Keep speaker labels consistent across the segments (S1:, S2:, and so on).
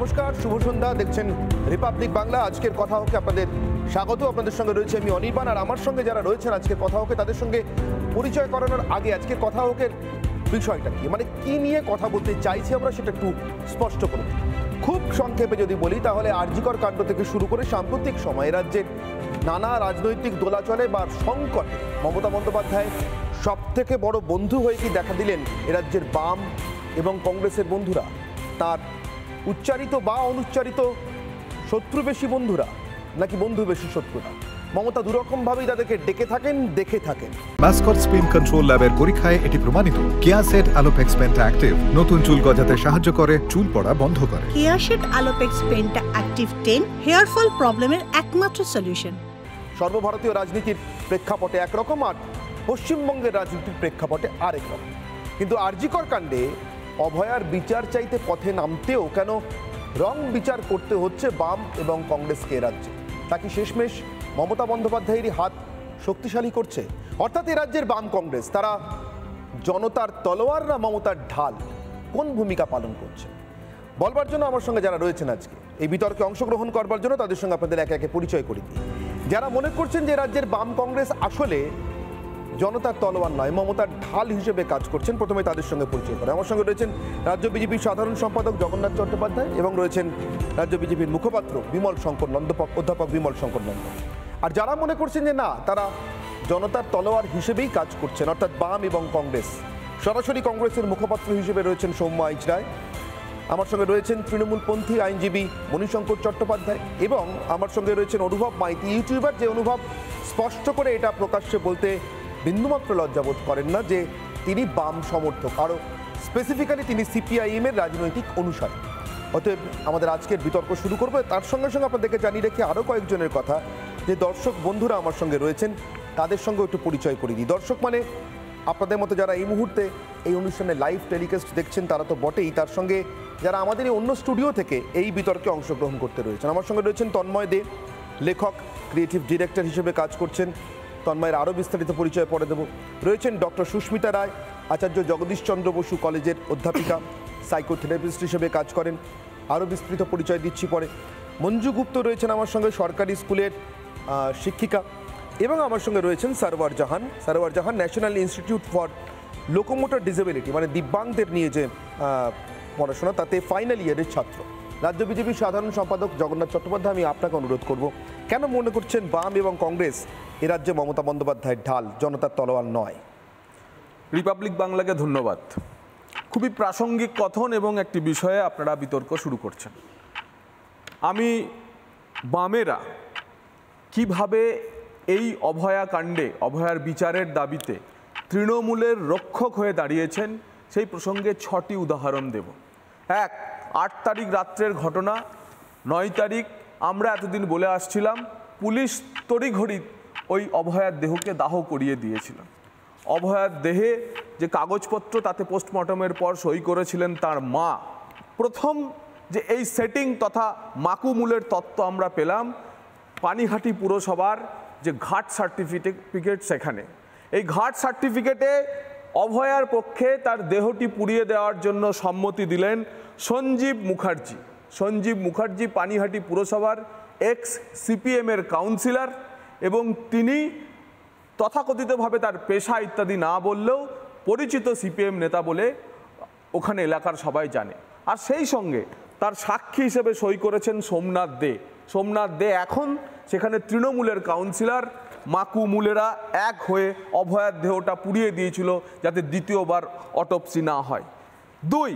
S1: নমস্কার, শুভ সন্ধ্যা। দেখছেন রিপাবলিক বাংলা। আজকের কথা হোকে আপনাদের স্বাগত। আপনাদের সঙ্গে রয়েছে আমি অনির্বাণ, আর আমার সঙ্গে যারা রয়েছেন আজকের কথা হোকে তাদের সঙ্গে পরিচয় করানোর আগে আজকের কথা হোকের বিষয়টা কি, মানে কি নিয়ে কথা বলতে চাইছি আমরা, সেটা একটু স্পষ্ট করে খুব সংক্ষেপে যদি বলি তাহলে আরজিকর কাণ্ড থেকে শুরু করে সাম্প্রতিক সময়ে রাজ্যের নানা রাজনৈতিক দোলাচলে বা সংকটে মমতা বন্দ্যোপাধ্যায় সব থেকে বড় বন্ধু হয়ে কি দেখা দিলেন এ রাজ্যের বাম এবং কংগ্রেসের বন্ধুরা? তার উচ্চারিত বা অনুচ্চারিত শত্রু বেশি বন্ধুরা নাকি বন্ধু বেশি শত্রুরা? মমতা দুরকমভাবেই তাদেরকে ডেকে থাকেন, দেখে থাকেন।
S2: মাসকট স্পিন কন্ট্রোল ল্যাবের পরীক্ষায় এটি প্রমাণিত। কেয়াসেট আলোপেক্স পেন্টা অ্যাক্টিভ নতুন চুল গজাতে সাহায্য করে, চুল পড়া বন্ধ করে।
S3: Keyaseth Alopex penta active 10 hair fall প্রবলেমের একমাত্র সলিউশন।
S1: সর্বভারতীয় রাজনীতির প্রেক্ষাপটে একরকম, আর পশ্চিমবঙ্গের রাজনীতির প্রেক্ষাপটে আরেক রকম। কিন্তু আরজিকর কাণ্ডে অভয়ার বিচার চাইতে পথে নামতেও কেন রং বিচার করতে হচ্ছে বাম এবং কংগ্রেসকে রাজ্যে? তা কি শেষমেশ মমতা বন্দ্যোপাধ্যায়েরই হাত শক্তিশালী করছে? অর্থাৎ এ রাজ্যের বাম কংগ্রেস তারা জনতার তলোয়ার না মমতার ঢাল, কোন ভূমিকা পালন করছে বলবার জন্য আমার সঙ্গে যারা রয়েছেন আজকে এই বিতর্কে অংশগ্রহণ করবার জন্য তাদের সঙ্গে আপনাদের একে একে পরিচয় করে দিই। যারা মনে করছেন যে রাজ্যের বাম কংগ্রেস আসলে জনতার তলোয়ার নয়, মমতার ঢাল হিসেবে কাজ করছেন, প্রথমে তাদের সঙ্গে পরিচয় করে। আমার সঙ্গে রয়েছেন রাজ্য বিজেপির সাধারণ সম্পাদক জগন্নাথ চট্টোপাধ্যায় এবং রয়েছেন রাজ্য বিজেপির মুখপাত্র বিমল শঙ্কর নন্দ, অধ্যাপক বিমল শঙ্কর নন্দ। আর যারা মনে করছেন যে না, তারা জনতার তলোয়ার হিসেবেই কাজ করছেন, অর্থাৎ বাম এবং কংগ্রেস, সরাসরি কংগ্রেসের মুখপাত্র হিসেবে রয়েছেন সৌম্য আইচ রায়। আমার সঙ্গে রয়েছেন তৃণমূলপন্থী আইনজীবী মণিশঙ্কর চট্টোপাধ্যায় এবং আমার সঙ্গে রয়েছেন অনুভব মাইতি, ইউটিউবার, যে অনুভব স্পষ্ট করে এটা প্রকাশ্যে বলতে বিন্দুমাত্র লজ্জাবোধ করেন না যে তিনি বাম সমর্থক, আরও স্পেসিফিক্যালি তিনি সিপিআইএম এর রাজনৈতিক অনুসারী। অতএব আমাদের আজকের বিতর্ক শুরু করবো। তার সঙ্গে সঙ্গে আপনাদেরকে জানিয়ে রেখে আরও কয়েকজনের কথা, যে দর্শক বন্ধুরা আমার সঙ্গে রয়েছেন তাদের সঙ্গে একটু পরিচয় করে দিই। দর্শক মানে আপনাদের মতো যারা এই মুহূর্তে এই অনুষ্ঠানে লাইভ টেলিকাস্ট দেখছেন তারা তো বটেই, তার সঙ্গে যারা আমাদের এই অন্য স্টুডিও থেকে এই বিতর্কে অংশগ্রহণ করতে রয়েছেন। আমার সঙ্গে রয়েছেন তন্ময় দে, লেখক, ক্রিয়েটিভ ডিরেক্টর হিসেবে কাজ করছেন। তন্ময়ের আরও বিস্তারিত পরিচয় পরে দেব। রয়েছেন ডক্টর সুস্মিতা রায়, আচার্য জগদীশচন্দ্র বসু কলেজের অধ্যাপিকা, সাইকোথেরাপিস্ট হিসেবে কাজ করেন, আরও বিস্তৃত পরিচয় দিচ্ছি পরে। মঞ্জু গুপ্ত রয়েছেন আমার সঙ্গে, সরকারি স্কুলের শিক্ষিকা। এবং আমার সঙ্গে রয়েছেন Sarwar Jahan, national institute for locomotor disability, মানে দিব্যাঙ্গদের নিয়ে যে পড়াশোনা, তাতে ফাইনাল ইয়ারের ছাত্র। রাজ্য বিজেপির সাধারণ সম্পাদক জগন্নাথ চট্টোপাধ্যায়, আমি আপনাকে অনুরোধ করব, কেন মনে করছেন বাম এবং কংগ্রেস এ রাজ্যে মমতা বন্দ্যোপাধ্যায়ের ঢাল, জনতার তলোয়ার নয়?
S4: রিপাবলিক বাংলাকে ধন্যবাদ। খুবই প্রাসঙ্গিক কথন এবং একটি বিষয়ে আপনারা বিতর্ক শুরু করছেন। আমি বামেরা কিভাবে এই অভয়া কাণ্ডে, অভয়ার বিচারের দাবিতে তৃণমূলের রক্ষক হয়ে দাঁড়িয়েছেন সেই প্রসঙ্গে 6টি উদাহরণ দেব। 1, 8 তারিখ রাত্রের ঘটনা। 9 তারিখ আমরা এতদিন বলে আসছিলাম পুলিশ তড়িঘড়ি ওই অভয়ার দেহকে দাহ করিয়ে দিয়েছিল। অভয়ার দেহে যে কাগজপত্র তাতে পোস্টমর্টমের পর সই করেছিলেন তার মা। প্রথম যে এই সেটিং তথা মাকুমুলের তত্ত্ব আমরা পেলাম পানিহাটি পুরসভার যে ঘাট সার্টিফিকেট, সেখানে এই ঘাট সার্টিফিকেটে অভয়ার পক্ষে তার দেহটি পুড়িয়ে দেওয়ার জন্য সম্মতি দিলেন সঞ্জীব মুখার্জি পানিহাটি পুরসভার এক্স সিপিএমের কাউন্সিলর, এবং তিনি তথাকথিতভাবে তার পেশা ইত্যাদি না বললেও পরিচিত সিপিএম নেতা বলে ওখানে এলাকার সবাই জানে। আর সেই সঙ্গে তার সাক্ষী হিসেবে সই করেছেন সোমনাথ দে এখন সেখানে তৃণমূলের কাউন্সিলর। মাকুমুলেরা এক হয়ে অভয়ার দেহটা পুড়িয়ে দিয়েছিল যাতে দ্বিতীয়বার অটোপসি না হয়। 2,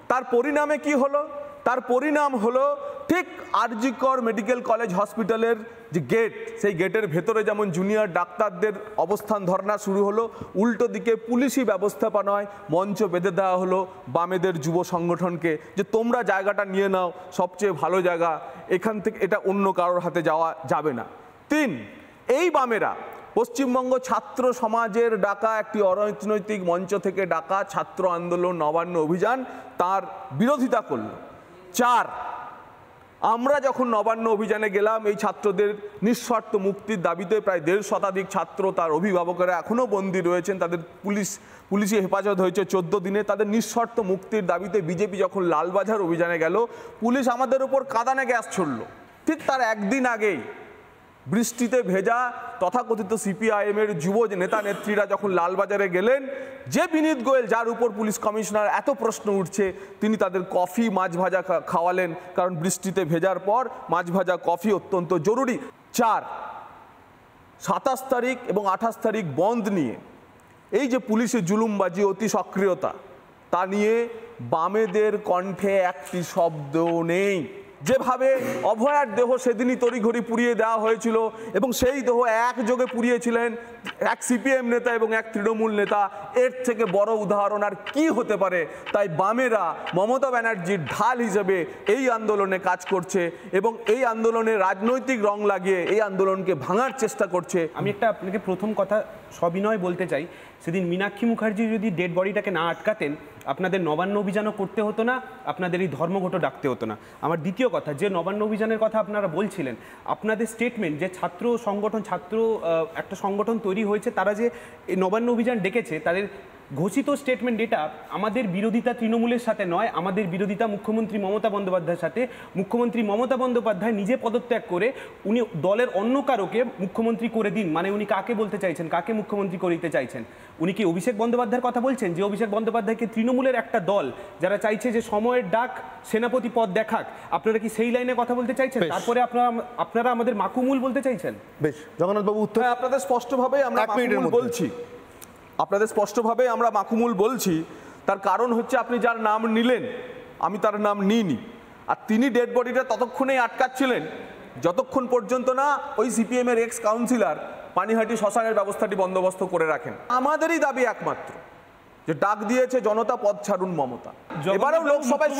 S4: তার পরিণামে কি হলো? তার পরিণাম হলো ঠিক আরজিকর মেডিকেল কলেজ হসপিটালের যে গেট, সেই গেটের ভেতরে যেমন জুনিয়র ডাক্তারদের অবস্থান ধর্ণা শুরু হলো, উল্টো দিকে পুলিশি ব্যবস্থাপনায় মঞ্চ বেঁধে দেওয়া হলো বামেদের যুব সংগঠনকে, যে তোমরা জায়গাটা নিয়ে নাও, সবচেয়ে ভালো জায়গা, এখান থেকে এটা অন্য কারোর হাতে যাওয়া যাবে না। 3, এই বামেরা পশ্চিমবঙ্গ ছাত্র সমাজের ডাকা একটি অরাজনৈতিক মঞ্চ থেকে ডাকা ছাত্র আন্দোলন নবান্ন অভিযান, তার বিরোধিতা করল। 4, আমরা যখন নবান্ন অভিযানে গেলাম এই ছাত্রদের নিঃশর্ত মুক্তির দাবিতে প্রায় 1.5 শতাধিক ছাত্র তার অভিভাবকেরা এখনও বন্দী রয়েছেন, তাদের পুলিশি হেফাজত হয়েছে 14 দিনে। তাদের নিঃশর্ত মুক্তির দাবিতে বিজেপি যখন লালবাজার অভিযানে গেল, পুলিশ আমাদের উপর কাঁদানে গ্যাস ছুড়ল। ঠিক তার একদিন আগেই বৃষ্টিতে ভেজা তথাকথিত সিপিআইএমের যুব নেতা নেত্রীরা যখন লালবাজারে গেলেন, যে বিনীত গোয়েল, যার উপর পুলিশ কমিশনার এত প্রশ্ন উঠছে, তিনি তাদের কফি মাছ ভাজা খাওয়ালেন, কারণ বৃষ্টিতে ভেজার পর মাছ ভাজা কফি অত্যন্ত জরুরি। 4, 27 তারিখ এবং 28 তারিখ বন্ধ নিয়ে এই যে পুলিশের জুলুমবাজি, অতি সক্রিয়তা, তা নিয়ে বামেদের কণ্ঠে একটি শব্দ নেই। যেভাবে অভয়ার দেহ সেদিনই তড়িঘড়ি পুড়িয়ে দেওয়া হয়েছিল এবং সেই দেহ একযোগে পুড়িয়েছিলেন এক সিপিএম নেতা এবং এক তৃণমূল নেতা, এর থেকে বড় উদাহরণ আর কি হতে পারে। তাই বামেরা মমতা ব্যানার্জির ঢাল হিসেবে এই আন্দোলনে কাজ করছে এবং এই আন্দোলনে রাজনৈতিক রং লাগিয়ে এই আন্দোলনকে ভাঙার চেষ্টা করছে।
S5: আমি একটা আপনাকে প্রথম কথা সবিনয় বলতে চাই, সেদিন মীনাক্ষী মুখার্জি যদি ডেড বডিটাকে না আটকাতেন, আপনাদের নবান্ন অভিযানও করতে হতো না, আপনাদের এই ধর্মঘটও ডাকতে হতো না। আমার দ্বিতীয় কথা, যে নবান্ন অভিযানের কথা আপনারা বলছিলেন, আপনাদের স্টেটমেন্ট যে ছাত্র একটা সংগঠন তৈরি হয়েছে, তারা যে এই নবান্ন অভিযান ডেকেছে, তাদের ঘোষিত স্টেটমেন্ট এটা আমাদের বিরোধিতা তৃণমূলের সাথে নয়, আমাদের বিরোধিতা মুখ্যমন্ত্রী মমতা বন্দ্যোপাধ্যায়ের সাথে। মুখ্যমন্ত্রী মমতা বন্দ্যোপাধ্যায় নিজে পদত্যাগ করে উনি দলের অন্য কারোকে মুখ্যমন্ত্রী করে দিন, মানে উনি কাকে বলতে চাইছেন, কাকে মুখ্যমন্ত্রী করিতে চাইছেন? উনি কি অভিষেক বন্দ্যোপাধ্যায়ের কথা বলছেন? যে অভিষেক বন্দ্যোপাধ্যায়কে তৃণমূলের একটা দল যারা চাইছে যে সময়ের ডাক সেনাপতি পদ দেখাক, আপনারা কি সেই লাইনে কথা বলতে চাইছেন? তারপরে আপনারা আমাদের মাকুমুল বলতে চাইছেন?
S1: বেশ, জগন্নাথ বাবু উত্তর।
S4: আপনাদের স্পষ্টভাবে আমরা মাকুমুল বলছি। তার কারণ হচ্ছে, আপনি যার নাম নিলেন আমি তার নাম নিইনি, আর তিনি ডেড বডিটা ততক্ষণেই আটকাচ্ছিলেন যতক্ষণ পর্যন্ত না ওই সিপিএমের এক্স কাউন্সিলর পানিহাটি শ্মশানের ব্যবস্থাটি বন্দোবস্ত করে রাখেন। আমাদেরই দাবি একমাত্র যে ডাক দিয়েছে জনতা, পদ ছাড়ুন মমতা। এবারেও লোকসভায়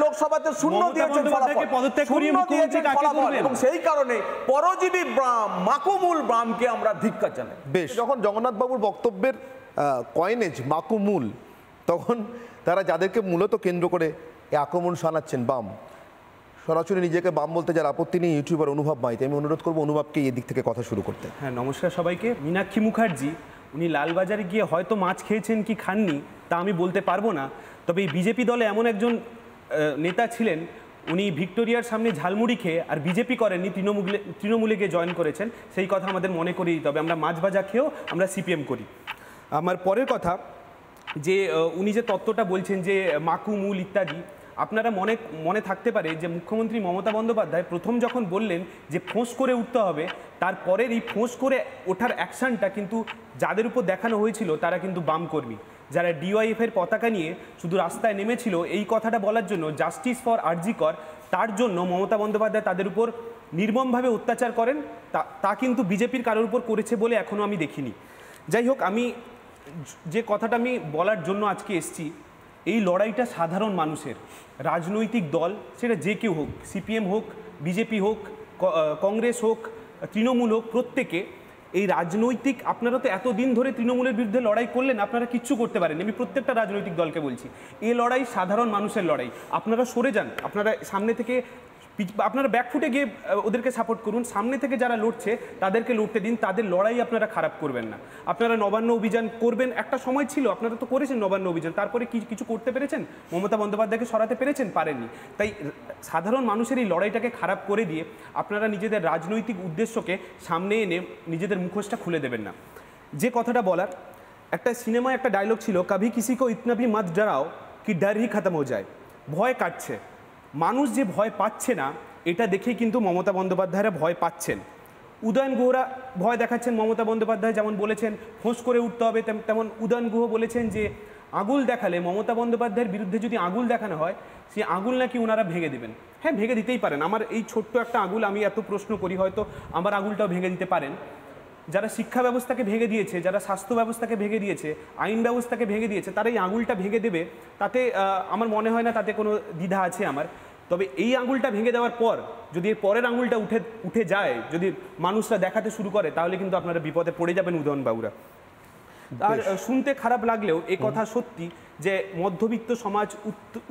S4: লোকসভাতে শূন্য দিয়েছেন ফলাফল, এবং সেই কারণে পরজীবী মাকুমুল ব্রামকে আমরা ধিক্কার জানাই।
S1: বেশ, যখন জগন্নাথ বাবুর বক্তব্যের কয়েনেজ মাকুমুল, তখন তারা যাদেরকে মূলত কেন্দ্র করে এই আক্রমণ শানাচ্ছেন, বাম, সরাসরি নিজেকে বাম বলতে যার আপত্তি নেই ইউটিউবার অনুভব মাইতি, আমি অনুরোধ করবো অনুভবকে এই দিক থেকে কথা শুরু করতে।
S5: হ্যাঁ, নমস্কার সবাইকে। মীনাক্ষী মুখার্জি উনি লালবাজারে গিয়ে হয়তো মাছ খেয়েছেন কি খাননি তা আমি বলতে পারবো না, তবে এই বিজেপি দলে এমন একজন নেতা ছিলেন, উনি ভিক্টোরিয়ার সামনে ঝালমুড়ি খেয়ে আর বিজেপি করেননি, তৃণমূলে গিয়ে জয়েন করেছেন, সেই কথা আমাদের মনে করিয়ে দিতে হবে। আমরা মাছ ভাজা খেয়েও আমরা সিপিএম করি। আমার পরের কথা, যে উনি যে তত্ত্বটা বলছেন যে মাকুমুল ইত্যাদি, আপনারা মনে থাকতে পারে যে মুখ্যমন্ত্রী মমতা বন্দ্যোপাধ্যায় প্রথম যখন বললেন যে ফোঁস করে উঠতে হবে, তারপরের এই ফোঁস করে ওঠার অ্যাকশানটা কিন্তু যাদের উপর দেখানো হয়েছিল তারা কিন্তু বামকর্মী, যারা ডিওয়াইএফের পতাকা নিয়ে শুধু রাস্তায় নেমেছিল এই কথাটা বলার জন্য, জাস্টিস ফর আরজি কর, তার জন্য মমতা বন্দ্যোপাধ্যায় তাদের উপর নির্মমভাবে অত্যাচার করেন। তা কিন্তু বিজেপির কারোর উপর করেছে বলে এখনও আমি দেখিনি। যাই হোক, আমি যে কথাটা আমি বলার জন্য আজকে এসছি, এই লড়াইটা সাধারণ মানুষের, রাজনৈতিক দল সেটা যে কেউ হোক, সিপিএম হোক, বিজেপি হোক, কংগ্রেস হোক, তৃণমূল হোক, প্রত্যেকে এই রাজনৈতিক, আপনারা তো এতদিন ধরে তৃণমূলের বিরুদ্ধে লড়াই করলেন, আপনারা কিচ্ছু করতে পারেন। আমি প্রত্যেকটা রাজনৈতিক দলকে বলছি, এই লড়াই সাধারণ মানুষের লড়াই। আপনারা সরে যান, আপনারা সামনে থেকে, আপনারা ব্যাকফুটে গিয়ে ওদেরকে সাপোর্ট করুন, সামনে থেকে যারা লড়ছে তাদেরকে লড়তে দিন, তাদের লড়াই আপনারা খারাপ করবেন না। আপনারা নবান্ন অভিযান করবেন, একটা সময় ছিল আপনারা তো করেছেন নবান্ন অভিযান, তারপরে কিছু করতে পেরেছেন? মমতা বন্দ্যোপাধ্যায়কে সরাতে পেরেছেন? পারেননি। তাই সাধারণ মানুষের এই লড়াইটাকে খারাপ করে দিয়ে আপনারা নিজেদের রাজনৈতিক উদ্দেশ্যকে সামনে এনে নিজেদের মুখোশটা খুলে দেবেন না। যে কথাটা বলার, একটা সিনেমায় একটা ডায়লগ ছিল, কভি কিসি কো ইতনা ভি মত ডরাও কি ডর হি খতম হো যায়। ভয় কাটছে, মানুষ যে ভয় পাচ্ছে না এটা দেখেই কিন্তু মমতা বন্দ্যোপাধ্যায়রা ভয় পাচ্ছেন। উদয়ন গুহরা ভয় দেখাচ্ছেন, মমতা বন্দ্যোপাধ্যায় যেমন বলেছেন ফোঁস করে উঠতে হবে, তেমন উদয়ন গুহ বলেছেন যে আগুল দেখালে, মমতা বন্দ্যোপাধ্যায়ের বিরুদ্ধে যদি আগুল দেখানো হয় সেই আগুল নাকি ওনারা ভেঙে দেবেন। হ্যাঁ, ভেঙে দিতেই পারেন। আমার এই ছোট্ট একটা আগুল, আমি এত প্রশ্ন করি, হয়তো আমার আগুলটাও ভেঙে দিতে পারেন। যারা শিক্ষা ব্যবস্থাকে ভেঙে দিয়েছে, যারা স্বাস্থ্য ব্যবস্থাকে ভেঙে দিয়েছে, আইন ব্যবস্থাকে ভেঙে দিয়েছে, তারা এই আঙুলটা ভেঙে দেবে, তাতে আমার মনে হয় না তাতে কোনো দ্বিধা আছে আমার। তবে এই আঙুলটা ভেঙে দেওয়ার পর যদি এর পরের আঙুলটা উঠে যায়, যদি মানুষরা দেখাতে শুরু করে, তাহলে কিন্তু আপনারা বিপদে পড়ে যাবেন উদয়নবাবুরা। আর শুনতে খারাপ লাগলেও এ কথা সত্যি যে মধ্যবিত্ত সমাজ,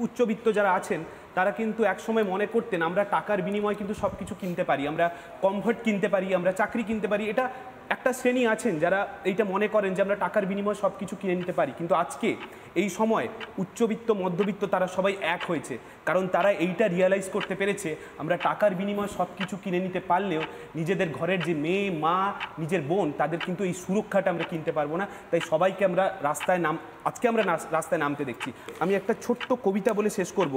S5: উচ্চবিত্ত যারা আছেন তারা কিন্তু একসময় মনে করতেন আমরা টাকার বিনিময়ে কিন্তু সব কিছু কিনতে পারি, আমরা কমফর্ট কিনতে পারি, আমরা চাকরি কিনতে পারি। এটা একটা শ্রেণী আছেন যারা এইটা মনে করেন যে আমরা টাকার বিনিময়ে সব কিছু কিনে নিতে পারি। কিন্তু আজকে এই সময় উচ্চবিত্ত মধ্যবিত্ত তারা সবাই এক হয়েছে, কারণ তারা এইটা রিয়ালাইজ করতে পেরেছে আমরা টাকার বিনিময়ে সব কিছু কিনে নিতে পারলেও নিজেদের ঘরের যে মেয়ে, মা, নিজের বোন, তাদের কিন্তু এই সুরক্ষাটা আমরা কিনতে পারবো না। তাই সবাইকে আমরা আজকে আমরা রাস্তায় নামতে দেখছি। আমি একটা ছোট্ট কবিতা বলে শেষ করব।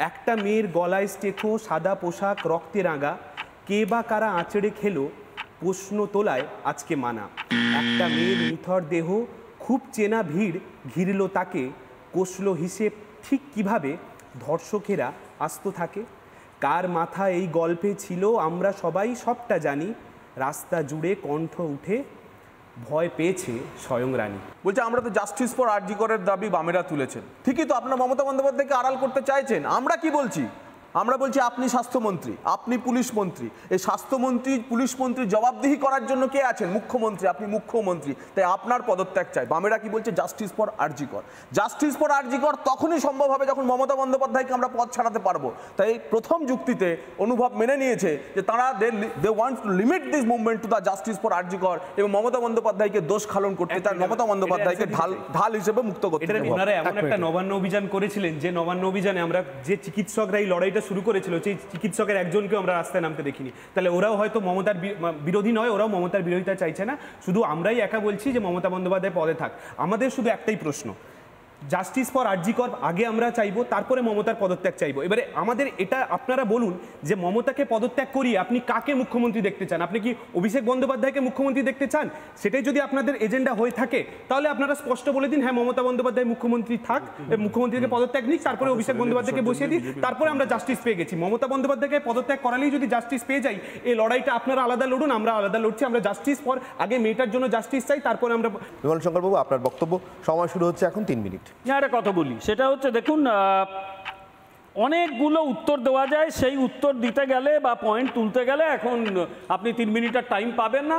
S5: একটা মেয়ের গলায় স্টেথো, সাদা পোশাক রক্তে রাঙা, কে বা কারা আঁচড়ে খেলো, প্রশ্ন তোলায় আজকে মানা। একটা মেয়ের নিথর দেহ, খুব চেনা ভিড় ঘিরল তাকে, কষলো হিসেব ঠিক কিভাবে ধর্ষকেরা আস্ত থাকে। কার মাথা এই গল্পে ছিল আমরা সবাই সবটা জানি, রাস্তা জুড়ে কণ্ঠ উঠে ভয় পেয়েছে স্বয়ং রানী।
S4: বলছে আমরা তো জাস্টিস ফর আরজি করের দাবি বামেরা তুলেছেন, ঠিকই তো আপনারা মমতা বন্দ্যোপাধ্যায়কে আড়াল করতে চাইছেন। আমরা কি বলছি? আমরা বলছি আপনি স্বাস্থ্যমন্ত্রী, আপনি পুলিশ মন্ত্রী, এই স্বাস্থ্যমন্ত্রী পুলিশ মন্ত্রী জবাবদিহি করার জন্য কে আছেন? মুখ্যমন্ত্রী, আপনি মুখ্যমন্ত্রী, তাই আপনার পদত্যাগ চাই। বামেরা কি বলছে? জাস্টিস ফর আরজি কর। জাস্টিস ফর আরজি কর তখনই সম্ভব হবে যখন মমতা বন্দ্যোপাধ্যায়কে আমরা পদ ছাড়াতে পারবো। তাই প্রথম যুক্তিতে অনুভব মেনে নিয়েছে যে তারা they want to limit this movement to the justice for RG Kar, এবং মমতা বন্দ্যোপাধ্যায়কে দোষ খালন করতে চান, মমতা বন্দ্যোপাধ্যায়কে ঢাল হিসেবে মুক্ত করতে চান।
S5: ওনারা এমন একটা নবান্ন অভিযান করেছিলেন যে নবান্ন অভিযানে আমরা যে চিকিৎসকরা এই লড়াইটা শুরু করেছিল সেই চিকিৎসকের একজনকেও আমরা রাস্তায় নামতে দেখিনি। তাহলে ওরাও হয়তো মমতার বিরোধী নয়, ওরাও মমতার বিরোধিতা চাইছে না। শুধু আমরাই একা বলছি যে মমতা বন্দ্যোপাধ্যায় পদে থাক। আমাদের শুধু একটাই প্রশ্ন, জাস্টিস ফর আরজি কর আগে আমরা চাইবো, তারপরে মমতার পদত্যাগ চাইবো। এবারে আমাদের এটা আপনারা বলুন যে মমতাকে পদত্যাগ করিয়ে আপনি কাকে মুখ্যমন্ত্রী দেখতে চান? আপনি কি অভিষেক বন্দ্যোপাধ্যায়কে মুখ্যমন্ত্রী দেখতে চান? সেটাই যদি আপনাদের এজেন্ডা হয়ে থাকে তাহলে আপনারা স্পষ্ট বলে দিন হ্যাঁ মমতা বন্দ্যোপাধ্যায় মুখ্যমন্ত্রী থাক, মুখ্যমন্ত্রীকে পদত্যাগ নিক, তারপরে অভিষেক বন্দ্যোপাধ্যায়কে বসিয়ে দিই, তারপরে আমরা জাস্টিস পেয়ে গেছি। মমতা বন্দ্যোপাধ্যায়কে পদত্যাগ করালেই যদি জাস্টিস পেয়ে যাই, এই লড়াইটা আপনারা আলাদা লড়ুন, আমরা আলাদা লড়ছি। আমরা জাস্টিস ফর আগে মেয়েটার জন্য জাস্টিস চাই, তারপরে আমরা।
S1: বিমল শঙ্কর বাবু, আপনার বক্তব্য, সময় শুরু হচ্ছে এখন 3 মিনিট।
S6: একটা কথা বলি, সেটা হচ্ছে দেখুন অনেকগুলো উত্তর দেওয়া যায়, সেই উত্তর দিতে গেলে বা পয়েন্ট তুলতে গেলে এখন আপনি 3 মিনিটের টাইম পাবেন না।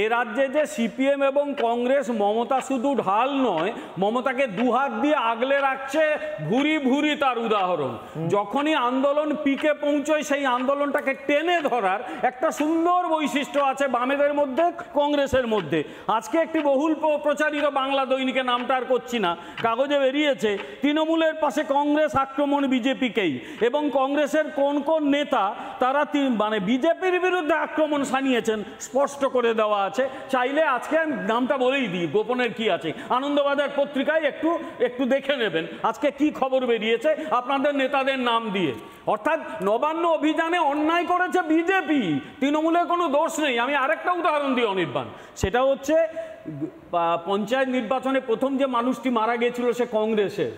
S6: এ রাজ্যে যে সিপিএম এবং কংগ্রেস মমতা শুধু ঢাল নয়, মমতাকে দুহাত দিয়ে আগলে রাখছে ভুরি ভুরি তার উদাহরণ। যখনই আন্দোলন পিকে পৌঁছয় সেই আন্দোলনটাকে টেনে ধরার একটা সুন্দর বৈশিষ্ট্য আছে বামেদের মধ্যে, কংগ্রেসের মধ্যে। আজকে একটি বহুল প্রচারিত বাংলা দৈনিকে, নামটা আর করছি না, কাগজে বেরিয়েছে তৃণমূলের পাশে কংগ্রেস আক্রমণ বিজেপি এবং কংগ্রেসের কোন কোন নেতা তারা মানে বিজেপির বিরুদ্ধে আক্রমণ সানিয়েছেন স্পষ্ট করে দেওয়া আছে। চাইলে আজকে আমি নামটা বলেই দিই, গোপনের কি আছে, আনন্দবাজার পত্রিকায় একটু দেখে নেবেন আজকে কি খবর বেরিয়েছে আপনাদের নেতাদের নাম দিয়ে। অর্থাৎ নবান্ন অভিযানে অন্যায় করেছে বিজেপি, তৃণমূলের কোনো দোষ নেই। আমি আরেকটা উদাহরণ দিই অনির্বাণ, সেটা হচ্ছে পঞ্চায়েত নির্বাচনে প্রথম যে মানুষটি মারা গিয়েছিল সে কংগ্রেসের।